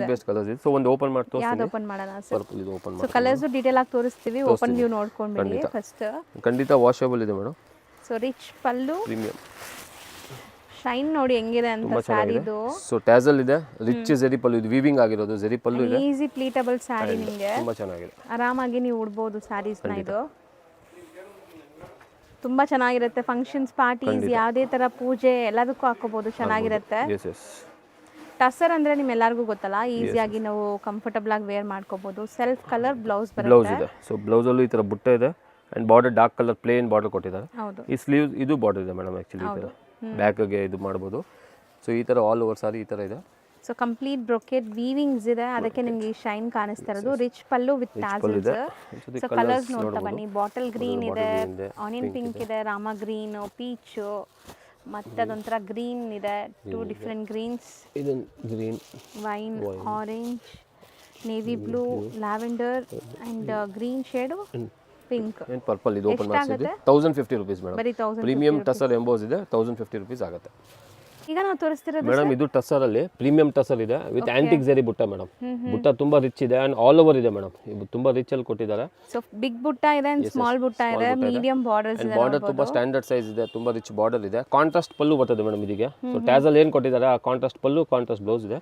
S2: ಇದೆ. ಸೊ ಒಂದು ಓಪನ್ ಮಾಡಿ ತೋರಿಸ್ತೀನಿ.
S1: ಯಾವುದು ಓಪನ್ ಮಾಡೋಣ ಸರ್?
S2: ಪರ್ಪಲ್ ಇದು ಓಪನ್
S1: ಸೊ
S2: ಮಾಡಿ.
S1: ಕಲರ್ಸ್ ಡೀಟೇಲ್ ಆಗಿ ತೋರಿಸ್ತೀವಿ, ಓಪನ್ ವ್ಯೂ ನೋಡ್ಕೊಂಡ್ಬಿಡಿ ಫಸ್ಟ್.
S2: ಖಂಡಿತ ವಾಷೇಬಲ್ ಇದೆ ಮೇಡಮ್.
S1: ಸೊ ರಿಚ್ ಪಲ್ಲು,
S2: ಪ್ರೀಮಿಯಂ
S1: ಶೈನ್ ನೋಡಿ ಹೆಂಗಿದೆ ಅಂತ ಸ್ಯಾರಿದು.
S2: ಸೊ ಟ್ಯಾಸಲ್ ಇದೆ, ರಿಚ್ ಜೆರಿ ಪಲ್ಲು, ಇದು ವೀವಿಂಗ್ ಆಗಿರೋದು ಜೆರಿ ಪಲ್ಲು ಇದೆ.
S1: ಈಸಿ ಪ್ಲೀಟಬಲ್ ಸ್ಯಾರಿ, ನಿಮಗೆ
S2: ತುಂಬ ಚೆನ್ನಾಗಿದೆ.
S1: ಆರಾಮಾಗಿ ನೀವು ಉಡ್ಬೋದು ಸ್ಯಾರೀಸ್ನ. ಇದು ತುಂಬಾ ಚೆನ್ನಾಗಿರುತ್ತೆ. ಫಂಕ್ಷನ್ಸ್, ಪಾರ್ಟೀಸ್, ಯಾವುದೇ ತರ ಪೂಜೆ ಎಲ್ಲದಕ್ಕೂ ಹಾಕೋಬಹುದು, ಚೆನ್ನಾಗಿರುತ್ತೆ. ಟಸರ್ ಅಂದ್ರೆ ನಿಮ್ಮೆಲ್ಲರಿಗೂ ಗೊತ್ತಲ್ಲ, ಈಸಿಯಾಗಿ ನಾವು ಕಂಫರ್ಟಬಲ್ ಆಗಿ ವೇರ್ ಮಾಡ್ಕೋಬಹುದು. ಸೆಲ್ಫ್ ಕಲರ್ ಬ್ಲೌಸ್
S2: ಬ್ಲೌಸ್ ಇದೆ. ಸೊ ಬ್ಲೌಸಲ್ಲೂ ಈ ಥರ ಬುಟ್ಟ ಇದೆ and border dark colour plane border ಕೊಟ್ಟಿದ್ದಾರೆ.
S1: ಹೌದು.
S2: ಈ ಸ್ಲೀವ್ಸ್ ಇದು ಬಾರ್ಡರ್ ಇದೆ ಮೇಡಮ್. ಆ್ಯಕ್ಚುಲಿ ಈ ಥರ ಬ್ಯಾಕ್ಗೆ ಇದು ಮಾಡ್ಬೋದು. ಸೊ ಈ ಥರ ಆಲ್ ಓವರ್ ಸಾರಿ ಈ ಥರ ಇದೆ.
S1: ಸೊ ಕಂಪ್ಲೀಟ್ ಬ್ರೊಕೆಟ್ ವೀವಿಂಗ್ಸ್ ಇದೆ, ಅದಕ್ಕೆ ನಿಮಗೆ ಈ ಶೈನ್ ಕಾಣಿಸ್ತಾ ಇರೋದು. Rich pallu with tassels. So colours ನೋಡ್ತಾ ಬನ್ನಿ. ಬಾಟಲ್ ಗ್ರೀನ್ ಇದೆ, ಆನಿಯನ್ ಪಿಂಕ್ ಇದೆ, ರಾಮ ಗ್ರೀನ್, ಪೀಚ್, ಮತ್ತೆ ಅದೊಂಥರ ಗ್ರೀನ್ ಇದೆ. 2 ಡಿಫ್ರೆಂಟ್ ಗ್ರೀನ್ಸ್.
S2: ಇದು green,
S1: wine, orange, navy blue, lavender and green shade, pink
S2: and purple. ಇದು ಓಪನ್ ಮಾಡ್ತಿದ್ದೀವಿ. 1050 ರುಪೀಸ್ ಮೇಡಮ್.
S1: ಬರೀ 1000.
S2: ಪ್ರೀಮಿಯಂ ಟಸರ್ ಎಂಬೋಸ್ ಇದೆ, 1050 ರುಪೀಸ್ ಆಗುತ್ತೆ.
S1: ಈಗ ನಾವು ತೋರಿಸ್ತಿರೋದು
S2: ಮೇಡಮ್ ಇದು ಟಸರ್ ಅಲ್ಲಿ ಪ್ರೀಮಿಯಂ ಟಸರ್ ಇದೆ ವಿತ್ ಆಂಟಿಕ್ ಜೆರಿ ಬುಟ್ಟ ಮೇಡಮ್. ಬುಟ್ಟ ತುಂಬಾ ರಿಚ್ ಇದೆ ಅಂಡ್ ಆಲ್ ಓವರ್ ಇದೆ ಮೇಡಮ್. ಇದು ತುಂಬಾ ರಿಚ್ ಅಲ್ಲಿ ಕೊಟ್ಟಿದ್ದಾರೆ.
S1: ಸೊ ಬಿಗ್ ಬುಟ್ಟ ಇದೆ ಅಂಡ್ ಸ್ಮಾಲ್ ಬುಟ್ಟ ಇದೆ, ಮೀಡಿಯಂ ಬಾರ್ಡರ್ಸ್ ಇದೆ.
S2: ಬಾರ್ಡರ್ ತುಂಬಾ ಸ್ಟ್ಯಾಂಡರ್ಡ್ ಸೈಜ್ ಇದೆ, ತುಂಬಾ ರಿಚ್ ಬಾರ್ಡರ್ ಇದೆ. ಕಾಂಟ್ರಾಸ್ಟ್ ಪಲ್ಲು ಬರ್ತದೆ ಮೇಡಮ್ ಇದಕ್ಕೆ. ಸೊ ಟ್ಯಾಸಲ್ ಏನು ಕೊಟ್ಟಿದ್ದಾರೆ, ಆ ಕಾಂಟ್ರಾಸ್ಟ್ ಪಲ್ಲು, ಕಾಂಟ್ರಾಸ್ಟ್ ಬ್ಲೌಸ್ ಇದೆ.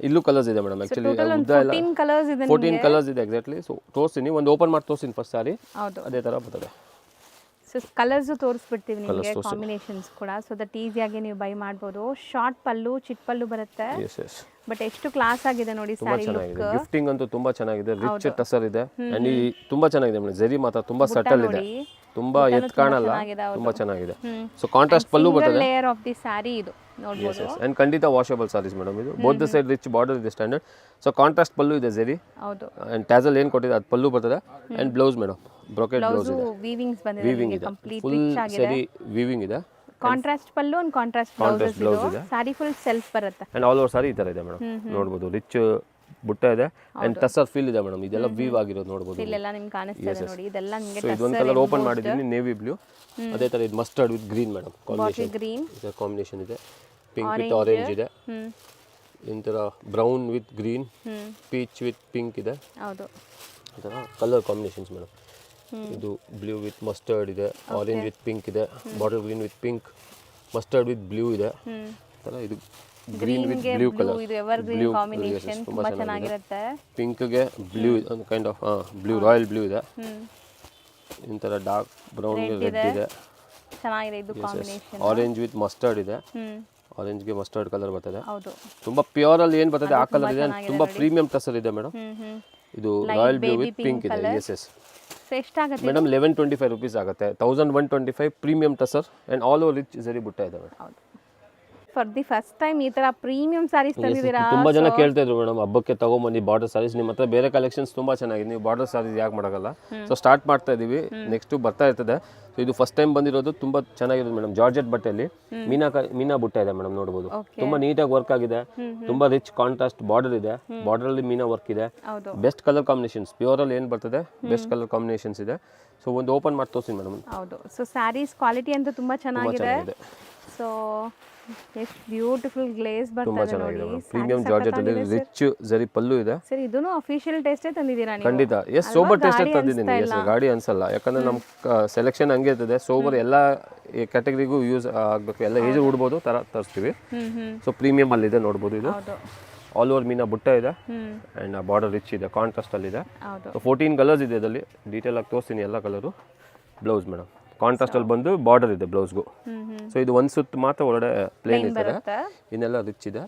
S2: ಇಲ್ಲೂ ಕಲರ್ಸ್ ಇದೆ ಮೇಡಮ್. ಆಕ್ಚುಲಿ
S1: 14 ಕಲರ್ಸ್ ಇದೆ.
S2: 14 ಕಲರ್ಸ್ ಇದೆ ಎಕ್ಸಾಕ್ಟ್ಲಿ. ಸೊ ತೋರಿಸ್ತೀನಿ, ಒಂದು ಓಪನ್ ಮಾಡಿ ತೋರಿಸ್ತೀನಿ ಫಸ್ಟ್ ಸಾರಿ.
S1: ಹೌದು,
S2: ಅದೇ ತರ ಬರ್ತದೆ.
S1: ಸೊ ಕಲರ್ಸ್ ತೋರಿಸ್ಬಿಡ್ತೀವಿ ನಿಮಗೆ, ಕಾಂಬಿನೇಷನ್ಸ್ ಕೂಡ, ಸೊ ದಟ್ ಈಸಿಯಾಗಿ ನೀವು ಬೈ ಮಾಡ್ಬೋದು. ಶಾರ್ಟ್ ಪಲ್ಲು, ಚಿಟ್ ಪಲ್ಲು ಬರುತ್ತೆ. ಬಟ್ ಎಷ್ಟು ಕ್ಲಾಸ್ ಆಗಿದೆ ನೋಡಿ ಸ್ಯಾರಿ ಲುಕ್.
S2: ಗಿಫ್ಟಿಂಗ್ ಅಂತೂ ತುಂಬಾ ಚೆನ್ನಾಗಿದೆ, ರಿಚ್ ಟಸರ್ ಇದೆ ಅಂಡ್ ಈ ತುಂಬಾ ಚೆನ್ನಾಗಿದೆ ಮೇಡಮ್. ಜೆರಿ ಮಾತ್ರ ತುಂಬಾ ಸಟಲ್ ಇದೆ, ತುಂಬಾ ಎತ್ ಕಾಣಲ್ಲ, ತುಂಬಾ ಚೆನ್ನಾಗಿದೆ. ಸೊ ಕಾಂಟ್ರಾಸ್ಟ್ ಪಲ್ಲು ಬರ್ತದೆ.
S1: ಲೇಯರ್ ಆಫ್ ದಿ ಸ್ಯಾರಿ ಇದು ನೋಡಬಹುದು.
S2: ಅಂಡ್ ಖಂಡಿತ ವಾಷಬಲ್ ಸಾರೀಸ್ ಮೇಡಮ್ ಇದು. Both the side rich border ಇದೆ ಸ್ಟ್ಯಾಂಡರ್ಡ್. ಸೊ ಕಾಂಟ್ರಾಸ್ಟ್ ಪಲ್ಲು ಇದೆ ಜೆರಿ.
S1: ಹೌದು.
S2: ಅಂಡ್ ಟ್ಯಾಸಲ್ ಏನು ಕೊಟ್ಟಿದೆ ಅದು ಪಲ್ಲು ಬರ್ತದೆ. And blouse madam brocade blouse ಇದೆ,
S1: ವೀವಿಂಗ್ಸ್ ಬಂದಿದೆ, ಕಂಪ್ಲೀಟ್ ರಿಚ್ ಆಗಿದೆ.
S2: ಸರಿ ವೀವಿಂಗ್ ಇದೆ.
S1: Contrast pallu and contrast blouse ಇದೆ. ಸಾರಿ ಫುಲ್ ಸೆಲ್ಫ್ ಬರುತ್ತೆ
S2: ಅಂಡ್ ಆಲ್ ಓವರ್ ಸಾರಿ ಈ ತರ ಇದೆ ಮೇಡಮ್. ನೋಡಬಹುದು ರಿಚ್ ಬುಟ್ಟ ಇದೆ ಅಂಡ್ ಟಸರ್ ಫೀಲ್ ಇದೆ ಮೇಡಮ್. ಇದೆಲ್ಲ ವೀವ್ ಆಗಿರೋದು ನೋಡಬಹುದು.
S1: ಇಲ್ಲೆಲ್ಲ ನಿಮ್ಗೆ ಕಾಣಿಸ್ತಾ ಇದೆ ನೋಡಿ, ಇದೆಲ್ಲ ನಿಮಗೆ
S2: ಸೊ ಇದೊಂದು ಕಲರ್ ಓಪನ್ ಮಾಡಿದ್ದೀನಿ, ನೇವಿ ಬ್ಲೂ. ಅದೇ ತರ ಇದು mustard with green madam combination.
S1: Green
S2: combination ಇದೆ, ಪಿಂಕ್ ವಿತ್ ಆರೆಂಜ್ ಇದೆ, ಇಂತರ brown with green, peach with pink ಇದೆ.
S1: ಹೌದು,
S2: ಈ ಥರ ಕಲರ್ ಕಾಂಬಿನೇಷನ್ಸ್ ಮೇಡಮ್. ಇದು ಬ್ಲೂ ವಿತ್ ಮಸ್ಟರ್ಡ್ ಇದೆ, ಆರೆಂಜ್ ವಿತ್ ಪಿಂಕ್ ಇದೆ, bottle green with pink, mustard with blue ಇದೆ. ಥರ ಇದು ಗ್ರೀನ್ ವಿತ್ ಬ್ಲೂ ಕಲರ್,
S1: ಇದು ಎವರ್ ಗ್ರೀನ್ ಕಾಂಬಿನೇಷನ್ ತುಂಬಾ ಚೆನ್ನಾಗಿರುತ್ತೆ.
S2: ಪಿಂಕ್ ಗೆ ಬ್ಲೂ ಒಂದು kind of blue, royal blue ಇದೆ. ಇಂತರ ಡಾರ್ಕ್ ಬ್ರೌನ್ ಗೆ ರೆಡ್ ಇದೆ,
S1: ಚೆನ್ನಾಗಿದೆ ಇದು ಕಾಂಬಿನೇಷನ್.
S2: ಆರೆಂಜ್ ವಿತ್ ಮಸ್ಟರ್ಡ್ ಇದೆ, ಆರೆಂಜ್ ಗೆ ಮಸ್ಟರ್ಡ್ ಕಲರ್ ಬರ್ತದೆ.
S1: ಹೌದು,
S2: ತುಂಬಾ ಪ್ಯೂರ್ ಅಲ್ಲಿ ಏನು ಬರ್ತದೆ ಆ ಕಲರ್ ಇದೆ. ತುಂಬಾ ಪ್ರೀಮಿಯಂ ಟಸರ್ ಇದೆ ಮೇಡಮ್. ಇದು ರಾಯಲ್ ಬ್ಲೂ ವಿತ್ ಪಿಂಕ್ ಇದೆ. Yes yes.
S1: ಸೊ ಎಷ್ಟಾಗುತ್ತೆ
S2: ಮೇಡಮ್ 1125 rupees ಆಗುತ್ತೆ. 1125 premium tussar and all over rich zari butta ಇದೆ ಮೇಡಮ್.
S1: ಹೌದು, ಫಾರ್ ದಿ ಫಸ್ಟ್ ಟೈಮ್ ಈ ತರ ಪ್ರೀಮಿಯಂ ಸ್ಯಾರೀಸ್ ತಂದಿದ್ದೀರಾ.
S2: ತುಂಬಾ ಜನ ಕೇಳ್ತಾ ಇದ್ರು ಮೇಡಮ್ ಹಬ್ಬಕ್ಕೆ ತಗೊಂಬನ್ನಿ ಬಾರ್ಡರ್ ಸ್ಯಾರೀಸ್, ನಿಮ್ಮ ಹತ್ರ ಬೇರೆ ಕಲೆಕ್ಷನ್ಸ್ ತುಂಬಾ ಚೆನ್ನಾಗಿದೆ, ನೀವು ಬಾರ್ಡರ್ ಸ್ಯಾರೀಸ್ ಯಾಕೆ ಮಾಡಲ್ಲ. ಸೊ ಸ್ಟಾರ್ಟ್ ಮಾಡ್ತಾ ಇದೀವಿ, ನೆಕ್ಸ್ಟ್ ಬರ್ತಾ ಇರ್ತದೆ. ಸೊ ಇದು ಫಸ್ಟ್ ಟೈಮ್ ಬಂದಿರೋದು, ತುಂಬಾ ಚೆನ್ನಾಗಿರೋದು ಮೇಡಮ್. ಜಾರ್ಜೆಟ್ ಬಟ್ಟೆಯಲ್ಲಿ ಮೀನಾ ಬುಟ್ಟ ಇದೆ ಮೇಡಮ್, ನೋಡಬಹುದು. ತುಂಬಾ ನೀಟಾಗಿ ವರ್ಕ್ ಆಗಿದೆ, ತುಂಬಾ ರಿಚ್ ಕಾಂಟ್ರಾಸ್ಟ್ ಬಾರ್ಡರ್ ಇದೆ, ಬಾರ್ಡರ್ ಅಲ್ಲಿ ಮೀನಾ ವರ್ಕ್ ಇದೆ. ಬೆಸ್ಟ್ ಕಲರ್ ಕಾಂಬಿನೇಷನ್ಸ್, ಪ್ಯೂರ್ ಅಲ್ಲಿ ಏನ್ ಬರ್ತದೆ ಬೆಸ್ಟ್ ಕಲರ್ ಕಾಂಬಿನೇಷನ್ಸ್ ಇದೆ. ಸೊ ಒಂದು ಓಪನ್ ಮಾಡಿ ತೋರಿಸಿ ಮೇಡಮ್.
S1: ಹೌದು, ಸೊ ಸ್ಯಾರೀಸ್ ಕ್ವಾಲಿಟಿ ಅಂತೂ ತುಂಬಾ ಚೆನ್ನಾಗಿದೆ. ಸೊ ಎಷ್ಟು ಬ್ಯೂಟಿಫುಲ್ ಗ್ಲೇಸ್ ಬರ್ತದೆ ನೋಡಿ.
S2: ಪ್ರೀಮಿಯಂ ಜಾರ್ಜೆಟ್ ಅಲ್ಲಿ ರಿಚ್ ಜರಿ ಪಲ್ಲು ಇದೆ.
S1: ಸರ್ ಇದನ್ನು ಅಫಿಷಿಯಲ್ ಟೇಸ್ಟೇ ತಂದಿದ್ದೀರಾ ನೀವು?
S2: ಖಂಡಿತ. ಎಸ್, ಸೋಬರ್ ಟೇಸ್ಟ್ ತಂದಿದ್ದೀನಿ. ಎಸ್, ಗಾಡಿ ಅನ್ಸಲ್ಲ, ಯಾಕಂದ್ರೆ ನಮ್ ಸೆಲೆಕ್ಷನ್ ಹಂಗೆ ಇರ್ತದೆ. ಸೋಬರ್ ಎಲ್ಲ ಕ್ಯಾಟಗರಿಗೂ ಯೂಸ್ ಆಗಬೇಕು, ಎಲ್ಲ ಏಜ್ ಉಡ್ಬೋದು ತರ ತರಿಸ್ತೀವಿ. ಸೊ ಪ್ರೀಮಿಯಂ ಅಲ್ಲಿ ಇದೆ ನೋಡ್ಬೋದು. ಇದು ಆಲ್ ಓವರ್ ಮೀನಾ ಬುಟ್ಟ ಇದೆ ಅಂಡ್ ಬಾರ್ಡರ್ ರಿಚ್ ಇದೆ, ಕಾಂಟ್ರಾಸ್ಟ್ ಅಲ್ಲಿ ಇದೆ. ಸೊ 14 ಕಲರ್ಸ್ ಇದೆ ಇದರಲ್ಲಿ, ಡೀಟೇಲ್ ಆಗಿ ತೋರಿಸ್ತೀನಿ ಎಲ್ಲ ಕಲರು. ಬ್ಲೌಸ್ ಮೇಡಮ್ ಕಾಂಟ್ರಾಸ್ಟ್ ಅಲ್ಲಿ ಬಂದು ಬಾರ್ಡರ್ ಇದೆ ಬ್ಲೌಸ್ಗೂ. ಸೊ ಇದು ಒಂದು ಸುತ್ತು ಮಾತ್ರ ಒಳಗಡೆ ಪ್ಲೇನ್ ಇದೆ, ಇನ್ನೆಲ್ಲ ರಿಚ್ ಇದೆ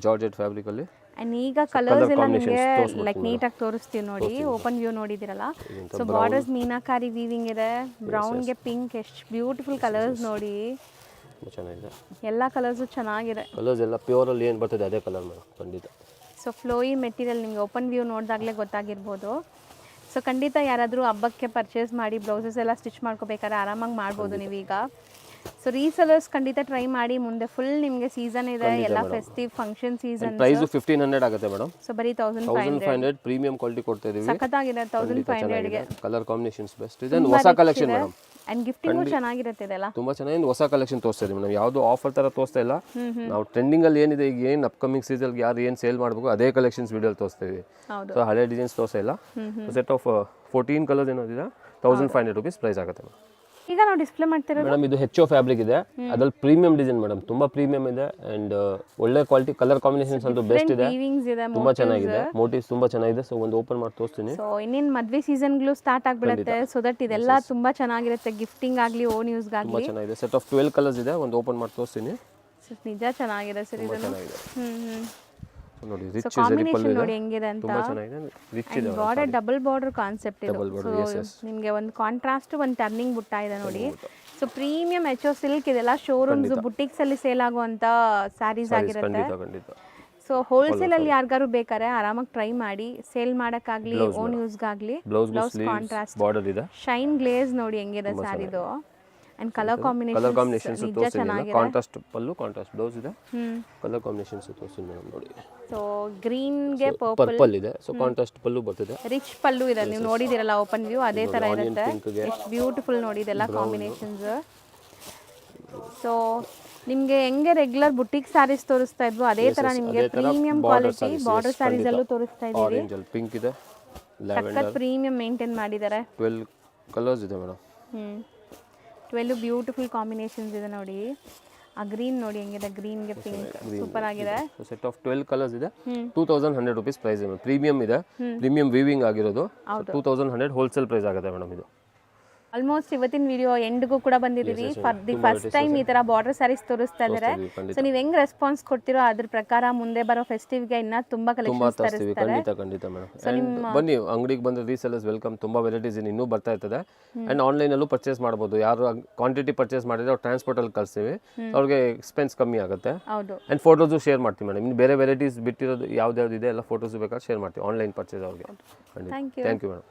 S2: ಜಾರ್ಜೆಟ್ ಫ್ಯಾಬ್ರಿಕ್ ಅಲ್ಲಿ.
S1: ಅಂಡ್ ಈಗ ಕಲರ್ಸ್ ಎಲ್ಲ ನಿಮಗೆ ಲೈಕ್ ನೀಟಾಗಿ ತೋರಿಸ್ತೀವಿ ನೋಡಿ, ಓಪನ್ ವ್ಯೂ ನೋಡಿದಿರಲ್ಲ. ಸೊ ಬಾರ್ಡರ್ಸ್ ಮೀನಾಕಾರಿ ವೀವಿಂಗ್ ಇದೆ, ಬ್ರೌನ್ ಗೆ ಪಿಂಕ್, ಎಷ್ಟು ಬ್ಯೂಟಿಫುಲ್ ಕಲರ್ಸ್ ನೋಡಿ.
S2: ಚೆನ್ನಾಗಿದೆ,
S1: ಎಲ್ಲ ಕಲರ್ಸು ಚೆನ್ನಾಗಿದೆ.
S2: ಕಲರ್ಸ್ ಎಲ್ಲ ಪ್ಯೂರ್ ಅಲ್ಲಿ ಏನು ಬರ್ತದೆ ಅದೇ ಕಲರ್ ಮೇಡಮ್, ಖಂಡಿತ.
S1: ಸೊ ಫ್ಲೋಯಿ ಮೆಟೀರಿಯಲ್ ನಿಮಗೆ ಓಪನ್ ವ್ಯೂ ನೋಡಿದಾಗಲೇ ಗೊತ್ತಾಗಿರ್ಬೋದು. ಸೊ ಖಂಡಿತ ಯಾರಾದರೂ ಹಬ್ಬಕ್ಕೆ ಪರ್ಚೇಸ್ ಮಾಡಿ ಬ್ಲೌಸಸ್ ಎಲ್ಲ ಸ್ಟಿಚ್ ಮಾಡ್ಕೋಬೇಕಾದ್ರೆ ಆರಾಮಾಗಿ ಮಾಡ್ಬೋದು ನೀವೀಗ. ಸೊ ರೀಸೆಲರ್ಸ್ ಖಂಡಿತ ಟ್ರೈ ಮಾಡಿ, ಮುಂದೆ ಫುಲ್ ನಿಮಗೆ ಸೀಸನ್ ಇದೆ, ಎಲ್ಲ ಫೆಸ್ಟಿವ್ ಫಂಕ್ಷನ್ ಸೀಸನ್.
S2: ಪ್ರೈಸ್ 1500 ಆಗುತ್ತೆ ಮೇಡಮ್.
S1: ಸೊ ಬರೀ 1500
S2: ಪ್ರೀಮಿಯಂ ಕ್ವಾಲಿಟಿ ಕೊಡ್ತಾ ಇದೀವಿ.
S1: ಸಖತ್ತಾಗಿದೆ 1500 ಗೆ.
S2: ಕಲರ್ ಕಾಂಬಿನೇಷನ್ಸ್ ಬೆಸ್ಟ್ ಇದೆ, ಹೊಸ ಕಲೆಕ್ಷನ್ ಮೇಡಮ್.
S1: ಅಂಡ್ ಗಿಫ್ಟಿಂಗ್ ಚೆನ್ನಾಗಿರುತ್ತೆ ಇದೆಲ್ಲ,
S2: ತುಂಬಾ ಚೆನ್ನಾಗಿ ಹೊಸ ಕಲೆಕ್ಷನ್ ತೋರಿಸ್ತಾ ಇದೀವಿ ಮೇಡಮ್. ಯಾವುದು ಆಫರ್ ತರ ತೋರಿಸ್ತಾ ಇಲ್ಲ ನಾವು. ಟ್ರೆಂಡಿಂಗ್ ಅಲ್ಲಿ ಏನಿದೆ ಈಗ, ಏನು ಅಪ್ಕಮಿಂಗ್ ಸೀಸನ್ ಯಾರು ಏನು ಸೇಲ್ ಮಾಡಬೇಕು ಅದೇ ಕಲೆಕ್ಷನ್ಸ್ ವಿಡಿಯೋ ತೋರಿಸ್ತಾ ಇದೀವಿ. ಸೊ ಹಳೆ ಡಿಸೈನ್ಸ್ ತೋರಿಸ್ತಾ ಇಲ್ಲ. ಸೆಟ್ ಆಫ್ 14 ಕಲರ್ಸ್ ಏನಿದೆ 1500 rupees ಪ್ರೈಸ್ ಆಗುತ್ತೆ ಮೇಡಮ್.
S1: ಈಗ ನಾವು ಡಿಸ್ಪ್ಲೇ ಮಾಡ್ತಿರೋದು
S2: ಮೇಡಮ್ ಇದು ಹೆಚ್ಚೋ ಫ್ಯಾಬ್ರಿಕ್ ಇದೆ, ಅದ್ರಲ್ಲಿ ಪ್ರೀಮಿಯಂ ಡಿಸೈನ್ ಮೇಡಮ್, ತುಂಬಾ ಪ್ರೀಮಿಯಂ ಇದೆ ಅಂಡ್ ಒಳ್ಳೆ ಕ್ವಾಲಿಟಿ. ಕಲರ್ ಕಾಂಬಿನೇಷನ್ಸ್ ಅಂತೂ ಬೆಸ್ಟ್ ಇದೆ, ತುಂಬಾ ಚೆನ್ನಾಗಿದೆ, ಮೋಟಿವ್ಸ್ ತುಂಬಾ ಚೆನ್ನಾಗಿದೆ. ಸೊ ಒಂದು ಓಪನ್ ಮಾಡಿ ತೋರಿಸ್ತೀನಿ.
S1: ಸೊ ಇನ್ನೇನು ಮದ್ವೆ ಸೀಸನ್ಗಳು ಸ್ಟಾರ್ಟ್ ಆಗ್ಬಿಡುತ್ತೆ, ಸೊ ದಟ್ ಇದೆಲ್ಲ ತುಂಬಾ ಚೆನ್ನಾಗಿರುತ್ತೆ, ಗಿಫ್ಟಿಂಗ್ ಆಗಲಿ ಓನ್ ಯೂಸ್ ಆಗಲಿ.
S2: ತುಂಬಾ ಚೆನ್ನಾಗಿದೆ. ಸೆಟ್ ಆಫ್ 12 ಕಲರ್ಸ್ ಇದೆ, ಒಂದು ಓಪನ್ ಮಾಡಿ ತೋರಿಸ್ತೀನಿ.
S1: ನಿಜ ಚೆನ್ನಾಗಿದೆ ಸರ್ ಇದು.
S2: ನೋಡಿ ರಿಚ್
S1: ಕಾಂಬಿನೇಷನ್ ನೋಡಿ ಹೆಂಗಿದೆ ಅಂತ,
S2: ತುಂಬಾ ಚೆನ್ನಾಗಿದೆ, ರಿಚ್ ಇದೆ.
S1: ಬಾರ್ಡರ್ ಡಬಲ್ ಬಾರ್ಡರ್ ಕಾನ್ಸೆಪ್ಟ್ ಇದು. ನಿಮಗೆ ಒಂದು ಕಾಂಟ್ರಾಸ್ಟ್, ಒಂದು ಟರ್ನಿಂಗ್ ಬುಟ್ಟ ಇದೆ ನೋಡಿ. ಸೊ ಪ್ರೀಮಿಯಂ ಎಚ್ಒ ಸಿಲ್ಕ್ ಇದೆಲ್ಲ ಶೋರೂಮ್ಸ್ ಬುಟಿಕ್ಸ್ ಅಲ್ಲಿ ಸೇಲ್ ಆಗುವಂತ ಸ್ಯಾರೀಸ್ ಆಗಿರುತ್ತೆ. ಸೊ ಹೋಲ್ಸೇಲ್ ಅಲ್ಲಿ ಯಾರಿಗಾರು ಬೇಕಾದ್ರೆ ಆರಾಮಾಗಿ ಟ್ರೈ ಮಾಡಿ, ಸೇಲ್ ಮಾಡಕ್ಕಾಗ್ಲಿ ಓನ್ ಯೂಸ್ಗಾಗ್ಲಿ. ಬ್ಲೌಸ್ ಕಾಂಟ್ರಾಸ್ಟ್ ಬಾರ್ಡರ್ ಇದೆ, ಶೈನ್ ಗ್ಲೇಸ್ ನೋಡಿ ಹೆಂಗಿದೆ ಸ್ಯಾರಿದು. ಅಂಡ್ ಕಲರ್ ಕಾಂಬಿನೇಷನ್ಸ್ ನಿಜ ಚೆನ್ನಾಗಿದೆ.
S2: ಕಾಂಟ್ರಾಸ್ಟ್ ಪಲ್ಲು, ಕಾಂಟ್ರಾಸ್ಟ್ ಬ್ಲೌಸ್ ಇದೆ, ಕಲರ್ ಕಾಂಬಿನೇಷನ್ಸ್ ತೋರಿಸ್ತೀನಿ ಮೇಡಮ್ ನೋಡಿ.
S1: ಸೊ ಗ್ರೀನ್ ಗೆ
S2: ಪರ್ಪಲ್ ಇದೆ, ಸೊ ಕಾಂಟ್ರಾಸ್ಟ್ ಪಲ್ಲು ಬರ್ತದೆ,
S1: ರಿಚ್ ಪಲ್ಲು ಇದೆ. ನೀವು ನೋಡಿದಿರಲ್ಲ ಓಪನ್ ವ್ಯೂ, ಅದೇ ತರ ಇರುತ್ತೆ. ಎಷ್ಟು ಬ್ಯೂಟಿಫುಲ್ ನೋಡಿ ಇದೆಲ್ಲ ಕಾಂಬಿನೇಷನ್ಸ್. ಸೊ ನಿಮಗೆ ಹೆಂಗೆ ರೆಗ್ಯುಲರ್ ಬುಟಿಕ್ ಸ್ಯಾರೀಸ್ ತೋರಿಸ್ತಾ ಇದ್ವು ಅದೇ ತರ ನಿಮಗೆ ಪ್ರೀಮಿಯಂ ಕ್ವಾಲಿಟಿ ಬಾರ್ಡರ್ ಸ್ಯಾರೀಸ್ ಅಲ್ಲೂ ತೋರಿಸ್ತಾ ಇದ್ದೀವಿ.
S2: ಆರೆಂಜ್ ಅಲ್ಲಿ ಪಿಂಕ್ ಇದೆ,
S1: ಲ್ಯಾವೆಂಡರ್ ಪ್ರೀಮಿಯಂ ಮೇಂಟೈನ್ ಮಾಡಿದ್ದಾರೆ.
S2: 12 ಕಲರ್ಸ್ ಇದೆ ಮೇಡಮ್.
S1: 12 ಬ್ಯೂಟಿಫುಲ್ ಕಾಂಬಿನೇಷನ್ಸ್ ಇದೆ ನೋಡಿ. ಆ ಗ್ರೀನ್ ನೋಡಿ ಹೆಂಗಿದೆ, ಗ್ರೀನ್ ಗೆ ಪಿಂಕ್ ಸೂಪರ್ ಆಗಿದೆ.
S2: ಸೆಟ್ ಆಫ್ 12 ಕಲರ್ಸ್ ಇದೆ, 2100 rupees ಪ್ರೈಸ್ ಇದೆ. ಪ್ರೀಮಿಯಂ ಇದೆ, ಪ್ರೀಮಿಯಂ ವೀವಿಂಗ್ ಆಗಿರೋದು. 2100 ಹೋಲ್ಸೇಲ್ ಪ್ರೈಸ್ ಆಗುತ್ತೆ ಮೇಡಮ್ ಇದು.
S1: ಆಲ್ಮೋಸ್ಟ್ ಇವತ್ತಿನ ವಿಡಿಯೋ ಎಂಡ್ಗೂ ಕೂಡ ಬಂದಿದ್ದೀವಿ. ಫಾರ್ ದಿ ಫಸ್ಟ್ ಟೈಮ್ ಈ ತರ ಬಾರ್ಡರ್ ಸ್ಯಾರೀಸ್ ತೋರಿಸ್ತಾ ಇದ್ದಾರೆ. ಸೊ ನೀವು ಹೆಂಗ್ ರೆಸ್ಪಾನ್ಸ್ ಕೊಡ್ತಿರೋ ಅದ್ರ ಪ್ರಕಾರ ಮುಂದೆ ಬರೋ ಫೆಸ್ಟಿವ್ಗೆ ಇನ್ನ ತುಂಬಾ ಕಲೆಕ್ಷನ್ಸ್ ತರಿಸ್ತಾರೆ.
S2: ಖಂಡಿತ ಮೇಡಮ್. ಬನ್ನಿ ಅಂಗಡಿಗೆ ಬಂದ್ರೆ ರೀಸೆಲ್ಲರ್ಸ್ ವೆಲ್ಕಮ್. ತುಂಬಾ ವೆರೈಟೀಸ್ ಇನ್ನೂ ಬರ್ತಾ ಇರ್ತದೆ. ಅಂಡ್ ಆನ್ಲೈನ್ ಅಲ್ಲೂ ಪರ್ಚೇಸ್ ಮಾಡಬಹುದು. ಯಾರು ಕ್ವಾಂಟಿಟಿ ಪರ್ಚೇಸ್ ಮಾಡಿದ್ರೆ ಅವ್ರು ಟ್ರಾನ್ಸ್ಪೋರ್ಟ್ ಅಲ್ಲಿ ಕಳಿಸ್ತೀವಿ, ಅವ್ರಿಗೆ ಎಕ್ಸ್ಪೆನ್ಸ್ ಕಮ್ಮಿ ಆಗುತ್ತೆ. ಅಂಡ್ ಫೋಟೋಸ್ ಶೇರ್ ಮಾಡ್ತೀವಿ ಮೇಡಮ್. ಇನ್ನು ಬೇರೆ ವೆರೈಟೀಸ್ ಬಿಟ್ಟಿರೋದು ಯಾವ್ದು ಇದೆ ಎಲ್ಲ ಫೋಟೋಸ್ ಬೇಕಾದ್ರೆ ಶೇರ್ ಮಾಡ್ತೀವಿ ಆನ್ಲೈನ್ ಪರ್ಚೇಸ್ ಅವ್ರಿಗೆ. Thank you madam.